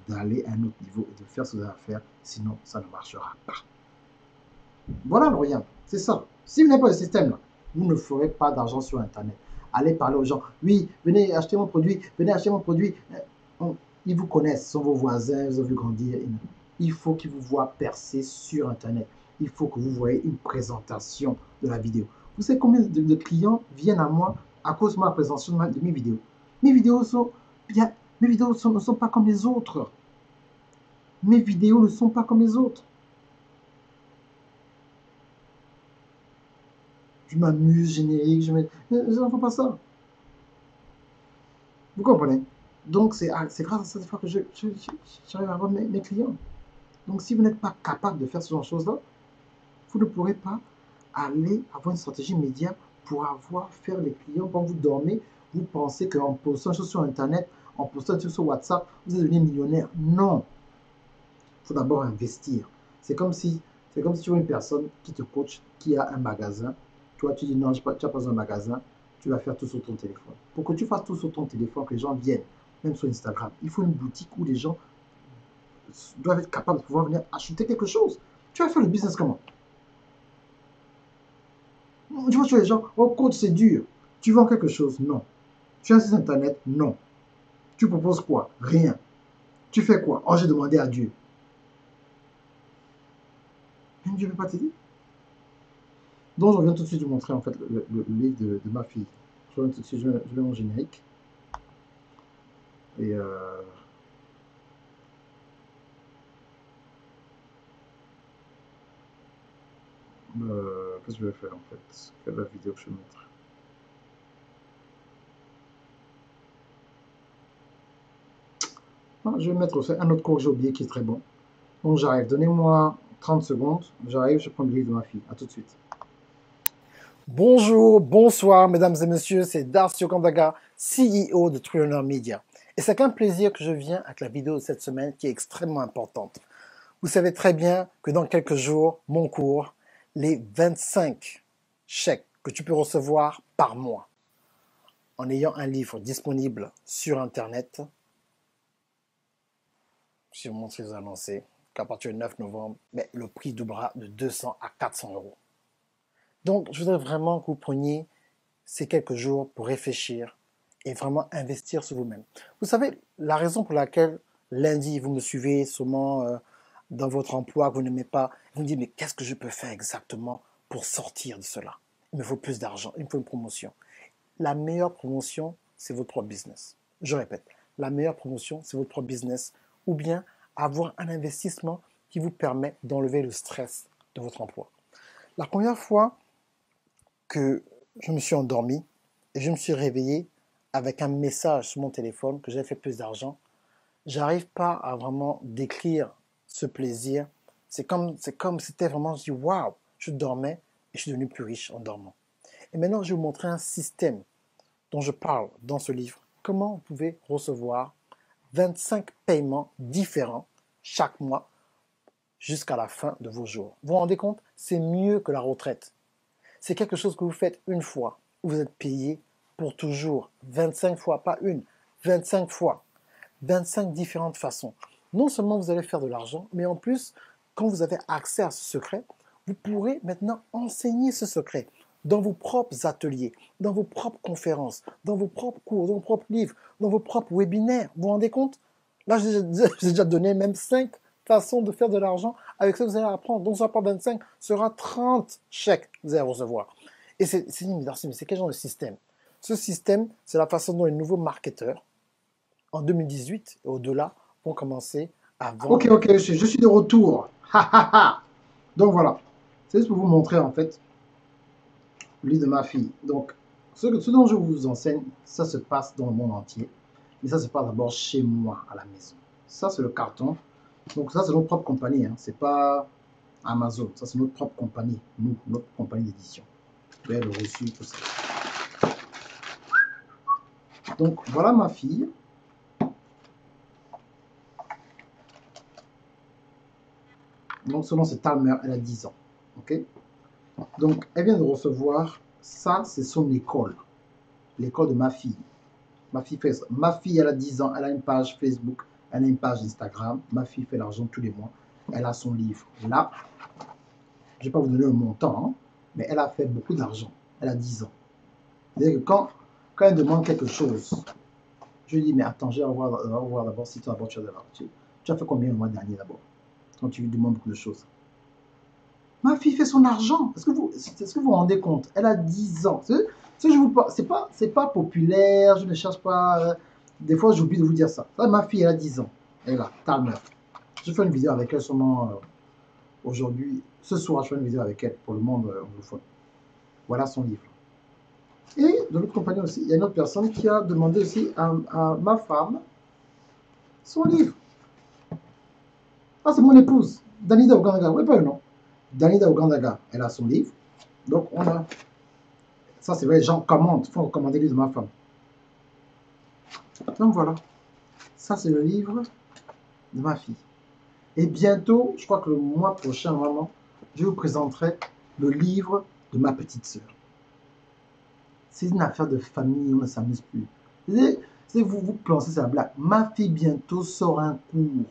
d'aller à un autre niveau et de faire ce que vous avez à faire. Sinon, ça ne marchera pas. Voilà le rien. C'est ça. Si vous n'avez pas le système, là, vous ne ferez pas d'argent sur Internet. Allez parler aux gens. Oui, venez acheter mon produit. Venez acheter mon produit. Ils vous connaissent, sont vos voisins, vous avez vu grandir. Il faut qu'ils vous voient percer sur Internet. Il faut que vous voyez une présentation de la vidéo. Vous savez combien de clients viennent à moi à cause de ma présentation de mes vidéos? Mes vidéos ne sont pas comme les autres. Mes vidéos ne sont pas comme les autres. Je m'amuse, générique, je n'en fais pas ça. Vous comprenez? Donc, c'est grâce à cette fois que j'arrive à avoir mes clients. Donc, si vous n'êtes pas capable de faire ce genre de choses-là, vous ne pourrez pas aller avoir une stratégie média pour faire les clients. Quand vous dormez, vous pensez qu'en postant une chose sur Internet, en postant une chose sur WhatsApp, vous allez devenir millionnaire. Non. Il faut d'abord investir. C'est comme si tu as une personne qui te coach, qui a un magasin. Toi, tu dis non, tu n'as pas besoin d'un magasin, tu vas faire tout sur ton téléphone. Pour que tu fasses tout sur ton téléphone, que les gens viennent, même sur Instagram, il faut une boutique où les gens doivent être capables de pouvoir venir acheter quelque chose. Tu vas faire le business comment? Tu vois sur les gens, oh coach, c'est dur. Tu vends quelque chose? Non. Tu as un site internet? Non. Tu proposes quoi? Rien. Tu fais quoi? Oh, j'ai demandé à Dieu. Même Dieu ne peut pas t'aider. Donc, je reviens tout de suite vous montrer en fait le livre de ma fille. Je reviens tout de suite, je vais mon générique. Et qu'est-ce que je vais faire en fait? Quelle est la vidéo que je vais mettre? Ah, je vais mettre aussi un autre cours que j'ai oublié qui est très bon. Donc, j'arrive. Donnez-moi 30 secondes, j'arrive, je prends le livre de ma fille. À tout de suite. Bonjour, bonsoir, mesdames et messieurs, c'est Darcio Kandaga, CEO de Trillionaire Media. Et c'est un plaisir que je viens avec la vidéo de cette semaine qui est extrêmement importante. Vous savez très bien que dans quelques jours, mon cours, les 25 chèques que tu peux recevoir par mois en ayant un livre disponible sur Internet, je vais vous montrer les annoncés, qu'à partir du 9 novembre, mais le prix doublera de 200 à 400 euros. Donc, je voudrais vraiment que vous preniez ces quelques jours pour réfléchir et vraiment investir sur vous-même. Vous savez, la raison pour laquelle lundi, vous me suivez sûrement dans votre emploi que vous n'aimez pas, vous me dites, mais qu'est-ce que je peux faire exactement pour sortir de cela? Il me faut plus d'argent, il me faut une promotion. La meilleure promotion, c'est votre propre business. Je répète, la meilleure promotion, c'est votre propre business ou bien avoir un investissement qui vous permet d'enlever le stress de votre emploi. La première fois que je me suis endormi et je me suis réveillé avec un message sur mon téléphone que j'avais fait plus d'argent, j'arrive pas à vraiment décrire ce plaisir. C'est comme c'était vraiment, je dis waouh, je dormais et je suis devenu plus riche en dormant. Et maintenant, je vais vous montrer un système dont je parle dans ce livre. Comment vous pouvez recevoir 25 paiements différents chaque mois jusqu'à la fin de vos jours. Vous vous rendez compte? C'est mieux que la retraite. C'est quelque chose que vous faites une fois, où vous êtes payé pour toujours. 25 fois, pas une, 25 fois. 25 différentes façons. Non seulement vous allez faire de l'argent, mais en plus, quand vous avez accès à ce secret, vous pourrez maintenant enseigner ce secret dans vos propres ateliers, dans vos propres conférences, dans vos propres cours, dans vos propres livres, dans vos propres webinaires. Vous vous rendez compte? Là, j'ai déjà donné même 5 façons de faire de l'argent avec ce que vous allez apprendre. Donc, ça pas 25, sera 30 chèques que vous allez recevoir. Et c'est mais c'est quel genre de système? Ce système, c'est la façon dont les nouveaux marketeurs, en 2018 et au-delà, vont commencer à vendre. Ok, je suis de retour. Donc voilà, c'est juste pour vous montrer en fait le livre de ma fille. Donc, ce dont je vous enseigne, ça se passe dans le monde entier. Mais ça se passe d'abord chez moi, à la maison. Ça, c'est le carton. Donc ça, c'est notre propre compagnie. Hein. C'est pas Amazon. Ça, c'est notre propre compagnie. Nous, notre compagnie d'édition. Vous voyez le reçu, tout ça. Donc, voilà ma fille. Donc, son nom, c'est Talmer. Elle a 10 ans. OK? Donc, elle vient de recevoir, ça, c'est son école. L'école de ma fille. Ma fille, elle a 10 ans. Elle a une page Facebook. Elle a une page Instagram. Ma fille fait l'argent tous les mois. Elle a son livre là. Je ne vais pas vous donner le montant, hein, mais elle a fait beaucoup d'argent. Elle a 10 ans. C'est-à-dire que quand elle demande quelque chose, je lui dis, mais attends, je vais voir d'abord si toi, tu as de l'argent. Tu as fait combien le mois dernier d'abord, quand tu lui demandes beaucoup de choses? Ma fille fait son argent. Est-ce que vous vous rendez compte? Elle a 10 ans. C'est pas populaire, je ne cherche pas. Des fois, j'oublie de vous dire ça. Ça, ma fille, elle a 10 ans. Elle est là, calme. Je fais une vidéo avec elle seulement aujourd'hui. Ce soir, je fais une vidéo avec elle pour le monde anglophone. Voilà son livre. Et de l'autre compagnie aussi, il y a une autre personne qui a demandé aussi à ma femme son livre. Ah, c'est mon épouse, Danida Ogandaga. Oui, pas le nom. Danida Ogandaga, elle a son livre. Donc, on a. Ça, c'est vrai, les gens commandent, font commander le livre de ma femme. Donc, voilà. Ça, c'est le livre de ma fille. Et bientôt, je crois que le mois prochain, vraiment, je vous présenterai le livre de ma petite sœur. C'est une affaire de famille, on ne s'amuse plus. Vous pensez, c'est la blague. Ma fille bientôt sort un cours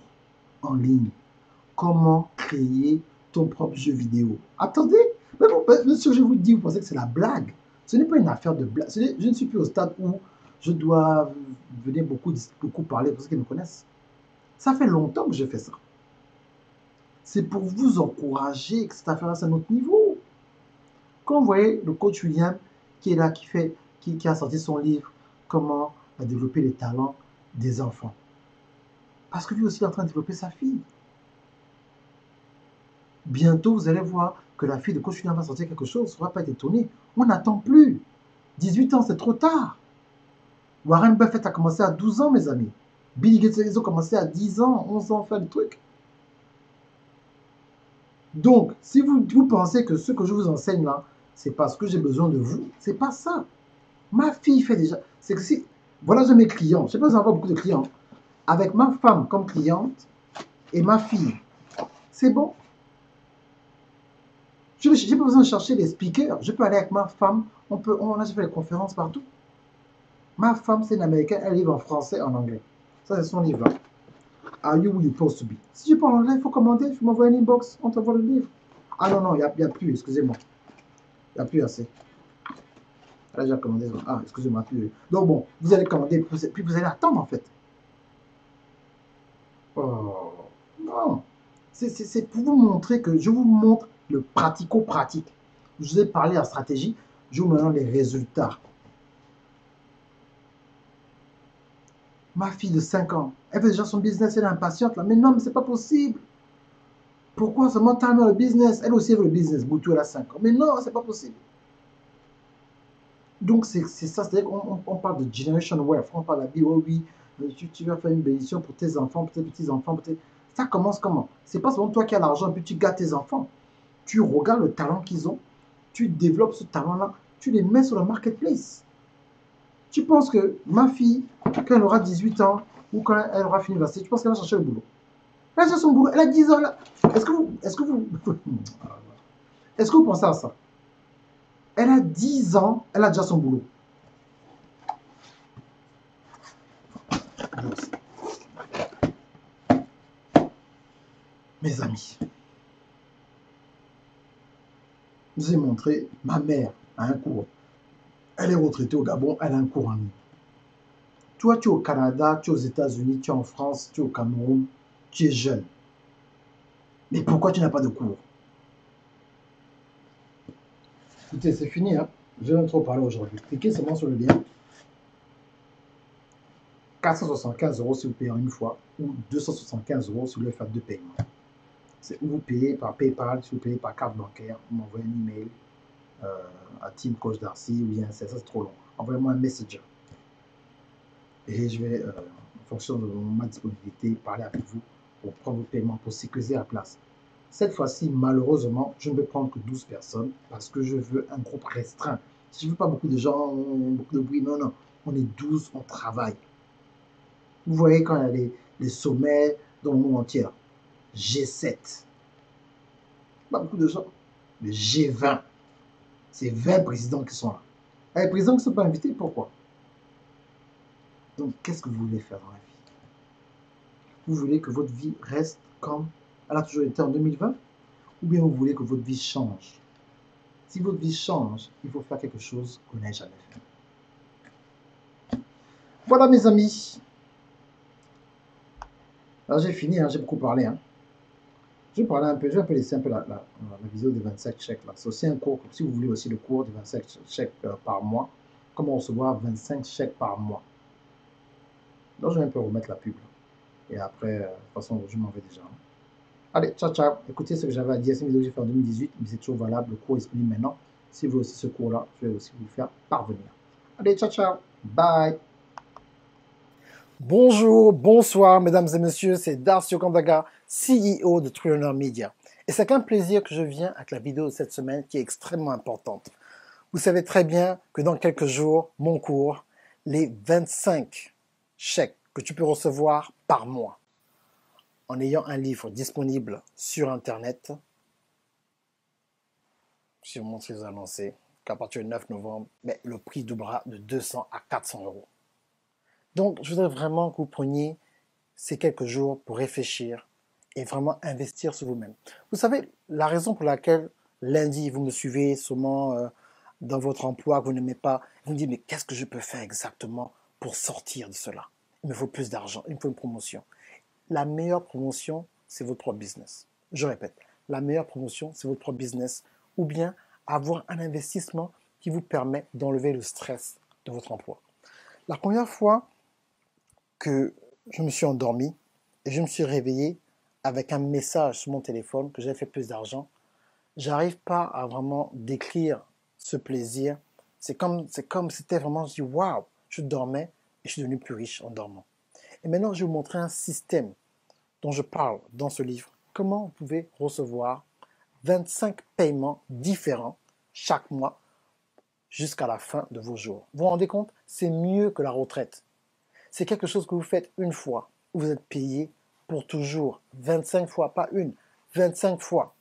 en ligne. Comment créer ton propre jeu vidéo. Attendez, mais ce que je vous dis, vous pensez que c'est la blague. Ce n'est pas une affaire de blague. Je ne suis plus au stade où je dois venir beaucoup parler pour ceux qui me connaissent. Ça fait longtemps que je fais ça. C'est pour vous encourager que cette affaire-là, c'est à notre niveau. Quand vous voyez le coach William qui est là, qui a sorti son livre Comment développer les talents des enfants. Parce que lui aussi est en train de développer sa fille. Bientôt, vous allez voir que la fille de coach William va sortir quelque chose. On ne va pas être étonné. On n'attend plus. 18 ans, c'est trop tard. Warren Buffett a commencé à 12 ans, mes amis. Bill Gates, ils ont commencé à 10 ans, 11 ans, faire le truc. Donc, si vous pensez que ce que je vous enseigne là, c'est parce que j'ai besoin de vous, c'est pas ça. Ma fille fait déjà. C'est que si. Voilà, j'ai mes clients. Je ne sais pas si j'ai beaucoup de clients. Avec ma femme comme cliente et ma fille, c'est bon. Je n'ai pas besoin de chercher des speakers. Je peux aller avec ma femme. On a fait des conférences partout. Ma femme, c'est une américaine. Elle livre en français et en anglais. Ça, c'est son livre. Are you who you supposed to be? Si je parle anglais, il faut commander. Il faut m'envoyer une inbox. On t'envoie le livre. Ah non, non, il n'y a plus. Excusez-moi. Il n'y a plus assez. Elle a déjà commandé. Ah, excusez-moi. Plus. Donc bon, vous allez commander. Puis vous allez attendre en fait. Oh, non. C'est pour vous montrer que je vous montre le pratico-pratique. Je vous ai parlé de la stratégie. Je vous montre les résultats. Ma fille de 5 ans, elle fait déjà son business, elle est impatiente là. Mais non, mais c'est pas possible. Pourquoi seulement time le business? Elle aussi veut le business. Boutou, elle a 5 ans. Mais non, c'est pas possible. Donc, c'est ça. C'est-à-dire qu'on parle de generation wealth. On parle de la vie. Oh oui, tu vas faire une bénédiction pour tes enfants, pour tes petits-enfants. Ça commence comment? C'est pas seulement toi qui as l'argent, puis tu gâtes tes enfants. Tu regardes le talent qu'ils ont. Tu développes ce talent-là. Tu les mets sur le marketplace. Tu penses que ma fille, quand elle aura 18 ans, ou quand elle aura fini l'université, tu penses qu'elle va chercher le boulot? Elle a cherché son boulot. Elle a 10 ans là. Est-ce que vous, est-ce que vous pensez à ça? Elle a 10 ans, elle a déjà son boulot. Mes amis, je vous ai montré ma mère a un cours. Elle est retraitée au Gabon, elle a un cours en ligne. Toi, tu es au Canada, tu es aux États-Unis, tu es en France, tu es au Cameroun, tu es jeune. Mais pourquoi tu n'as pas de cours? Écoutez, c'est fini, hein? Je vais trop parler aujourd'hui. Cliquez seulement sur le lien. 475 € si vous payez en une fois ou 275 € si vous voulez faire deux paiements. C'est où vous payez par PayPal, si vous payez par carte bancaire, vous m'envoyez un email à Team Coach Darcy ou bien ça c'est trop long. Envoyez-moi un messenger et je vais, en fonction de ma disponibilité, parler avec vous pour prendre vos paiements, pour sécuriser la place. Cette fois-ci, malheureusement, je ne vais prendre que 12 personnes parce que je veux un groupe restreint. Je ne veux pas beaucoup de gens, beaucoup de bruit. Non, non. On est 12, on travaille. Vous voyez quand il y a les sommets dans le monde entier. G7. Pas beaucoup de gens. Le G20. C'est 20 présidents qui sont là. Et les présidents qui ne sont pas invités, pourquoi? Donc, qu'est-ce que vous voulez faire dans la vie? Vous voulez que votre vie reste comme elle a toujours été en 2020? Ou bien vous voulez que votre vie change? Si votre vie change, il faut faire quelque chose qu'on n'a jamais fait. Voilà mes amis. Alors j'ai fini, hein, j'ai beaucoup parlé. Hein. Je vais parler un peu, je vais un peu laisser un peu la vidéo de 25 chèques là. C'est aussi un cours, si vous voulez aussi le cours de 25 chèques par mois, comment recevoir 25 chèques par mois. Donc je vais un peu remettre la pub. Et après, de toute façon, je m'en vais déjà. Allez, ciao, ciao. Écoutez ce que j'avais à dire. C'est une vidéo que j'ai fait en 2018, mais c'est toujours valable. Le cours est disponible maintenant. Si vous voulez aussi ce cours-là, je vais aussi vous le faire parvenir. Allez, ciao, ciao. Bye. Bonjour, bonsoir, mesdames et messieurs, c'est Darcy Okandaga, CEO de Trillionaire Media. Et c'est un plaisir que je viens avec la vidéo de cette semaine qui est extrêmement importante. Vous savez très bien que dans quelques jours, mon cours, les 25 chèques que tu peux recevoir par mois en ayant un livre disponible sur Internet, je vais vous montrer les annoncés, qu'à partir du 9 novembre, mais le prix doublera de 200 à 400 €. Donc, je voudrais vraiment que vous preniez ces quelques jours pour réfléchir et vraiment investir sur vous-même. Vous savez, la raison pour laquelle lundi, vous me suivez sûrement dans votre emploi que vous n'aimez pas, vous me dites, mais qu'est-ce que je peux faire exactement pour sortir de cela? Il me faut plus d'argent, il me faut une promotion. La meilleure promotion, c'est votre propre business. Je répète, la meilleure promotion, c'est votre propre business ou bien avoir un investissement qui vous permet d'enlever le stress de votre emploi. La première fois que je me suis endormi et je me suis réveillé avec un message sur mon téléphone que j'avais fait plus d'argent, j'arrive pas à vraiment décrire ce plaisir. C'est comme c'était vraiment, je dis waouh, je dormais et je suis devenu plus riche en dormant. Et maintenant, je vais vous montrer un système dont je parle dans ce livre. Comment vous pouvez recevoir 25 paiements différents chaque mois jusqu'à la fin de vos jours. Vous vous rendez compte? C'est mieux que la retraite. C'est quelque chose que vous faites une fois, où vous êtes payé pour toujours. 25 fois, pas une, 25 fois.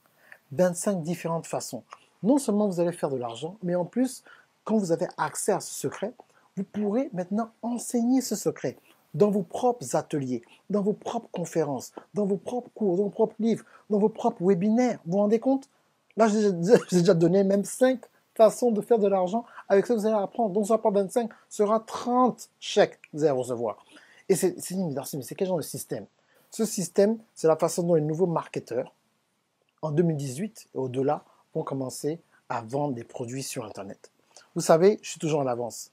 25 différentes façons. Non seulement vous allez faire de l'argent, mais en plus, quand vous avez accès à ce secret, vous pourrez maintenant enseigner ce secret dans vos propres ateliers, dans vos propres conférences, dans vos propres cours, dans vos propres livres, dans vos propres webinaires. Vous vous rendez compte? Là, j'ai déjà donné même 5 façons de faire de l'argent avec ce que vous allez apprendre. Donc, ça pas 25, sera 30 chèques que vous allez recevoir. Et c'est quel genre de système? Ce système, c'est la façon dont les nouveaux marketeurs, en 2018 et au-delà, vont commencer à vendre des produits sur Internet. Vous savez, je suis toujours en avance.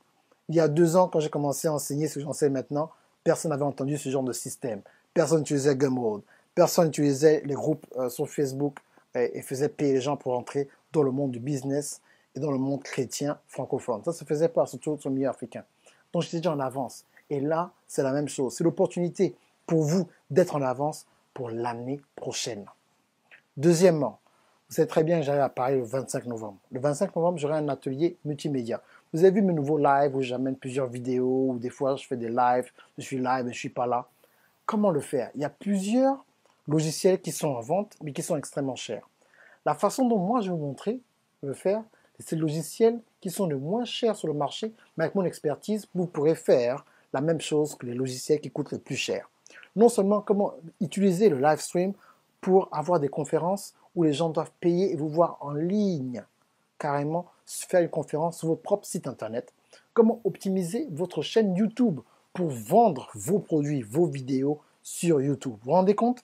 Il y a 2 ans, quand j'ai commencé à enseigner ce que j'enseigne maintenant, personne n'avait entendu ce genre de système. Personne n'utilisait Gumroad. Personne n'utilisait les groupes sur Facebook et faisait payer les gens pour entrer dans le monde du business et dans le monde chrétien francophone. Ça ne se faisait pas, surtout sur le milieu africain. Donc, j'étais déjà en avance. Et là, c'est la même chose. C'est l'opportunité pour vous d'être en avance pour l'année prochaine. Deuxièmement, vous savez très bien que j'arrive à Paris le 25 novembre. Le 25 novembre, j'aurai un atelier multimédia. Vous avez vu mes nouveaux lives où j'amène plusieurs vidéos, ou des fois je fais des lives, je suis live et je ne suis pas là. Comment le faire? Il y a plusieurs logiciels qui sont en vente, mais qui sont extrêmement chers. La façon dont moi je vais vous montrer le faire, c'est les logiciels qui sont le moins chers sur le marché, mais avec mon expertise, vous pourrez faire la même chose que les logiciels qui coûtent le plus cher. Non seulement comment utiliser le live stream pour avoir des conférences où les gens doivent payer et vous voir en ligne, carrément faire une conférence sur votre propre site internet. Comment optimiser votre chaîne YouTube pour vendre vos produits, vos vidéos sur YouTube. Vous vous rendez compte?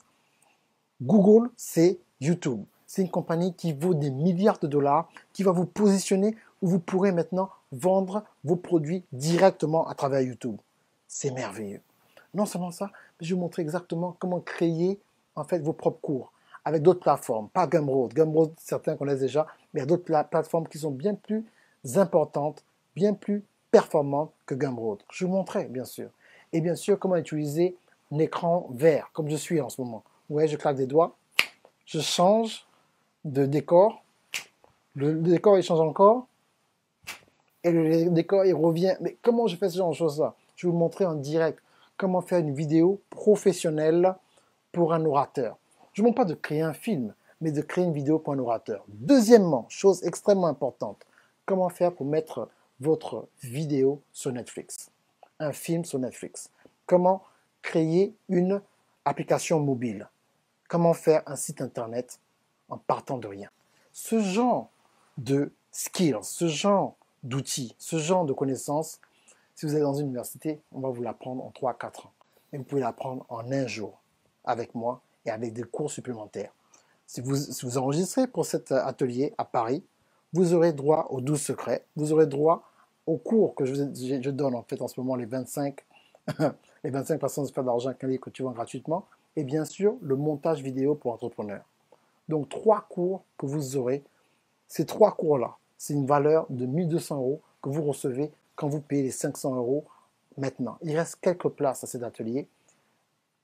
Google, c'est YouTube. C'est une compagnie qui vaut des milliards de dollars, qui va vous positionner où vous pourrez maintenant vendre vos produits directement à travers YouTube. C'est merveilleux. Non seulement ça, mais je vais vous montrer exactement comment créer en fait vos propres cours avec d'autres plateformes, pas Gumroad. Gumroad, certains connaissent déjà, mais il y a d'autres plateformes qui sont bien plus importantes, bien plus performantes que Gumroad. Je vous montrerai, bien sûr. Et bien sûr, comment utiliser un écran vert, comme je suis en ce moment. Vous voyez, je claque des doigts, je change de décor, le décor il change encore, et le décor il revient. Mais comment je fais ce genre de choses-là? Je vais vous montrer en direct comment faire une vidéo professionnelle pour un orateur. Je ne vous montre pas de créer un film, mais de créer une vidéo pour un orateur. Deuxièmement, chose extrêmement importante, comment faire pour mettre votre vidéo sur Netflix, un film sur Netflix. Comment créer une application mobile. Comment faire un site internet en partant de rien. Ce genre de skills, ce genre d'outils, ce genre de connaissances, si vous êtes dans une université, on va vous l'apprendre en 3-4 ans. Et vous pouvez l'apprendre en 1 jour avec moi et avec des cours supplémentaires. Si vous enregistrez pour cet atelier à Paris, vous aurez droit aux 12 secrets, vous aurez droit aux cours que je donne en fait en ce moment, les 25 façons de faire de l'argent que tu vends gratuitement, et bien sûr le montage vidéo pour entrepreneurs. Donc 3 cours que vous aurez, ces 3 cours-là, c'est une valeur de 1 200 € que vous recevez quand vous payez les 500 € maintenant. Il reste quelques places à cet atelier.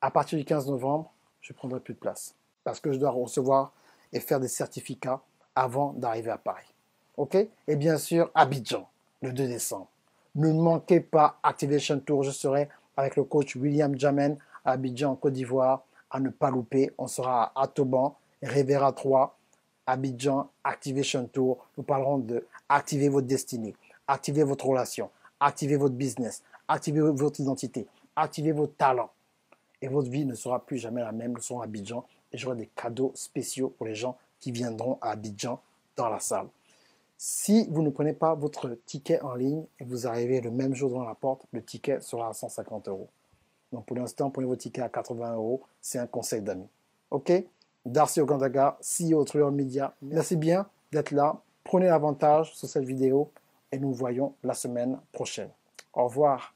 À partir du 15 novembre, je ne prendrai plus de place parce que je dois recevoir et faire des certificats avant d'arriver à Paris. OK? Et bien sûr, Abidjan, le 2 décembre. Ne manquez pas Activation Tour. Je serai avec le coach William Jamen à Abidjan, en Côte d'Ivoire, à ne pas louper. On sera à Atoban, Rivera 3, Abidjan, Activation Tour. Nous parlerons de activer votre destinée, activer votre relation, activer votre business, activer votre identité, activer votre talent. Et votre vie ne sera plus jamais la même, nous serons à Abidjan et j'aurai des cadeaux spéciaux pour les gens qui viendront à Abidjan dans la salle. Si vous ne prenez pas votre ticket en ligne et vous arrivez le même jour devant la porte, le ticket sera à 150 €. Donc pour l'instant, prenez vos tickets à 80 €, c'est un conseil d'amis. OK? Darcy Ogandaga, CEO Truer Media. Merci bien d'être là. Prenez l'avantage sur cette vidéo et nous voyons la semaine prochaine. Au revoir.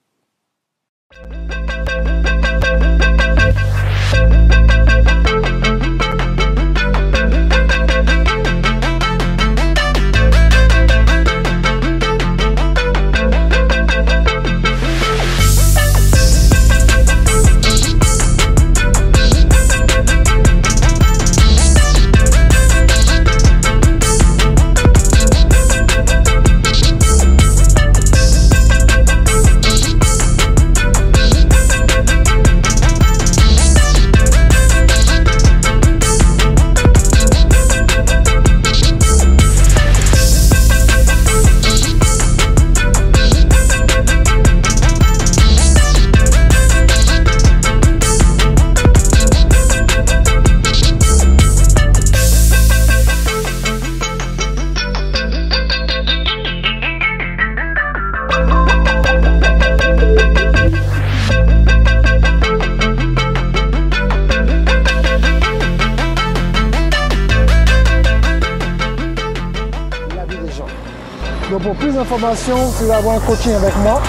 d'informations, si vous voulez avoir un coaching avec moi,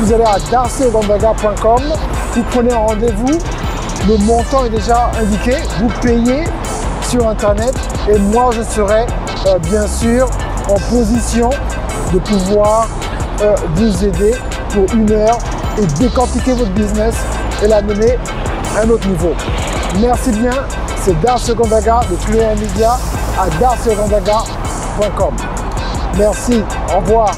vous allez à darcyogandaga.com, vous prenez un rendez-vous, le montant est déjà indiqué, vous payez sur internet et moi je serai bien sûr en position de pouvoir vous aider pour 1 heure et décortiquer votre business et l'amener à un autre niveau. Merci bien, c'est Darcy Ogandaga de Fluent Media à darcyogandaga.com. Merci, au revoir.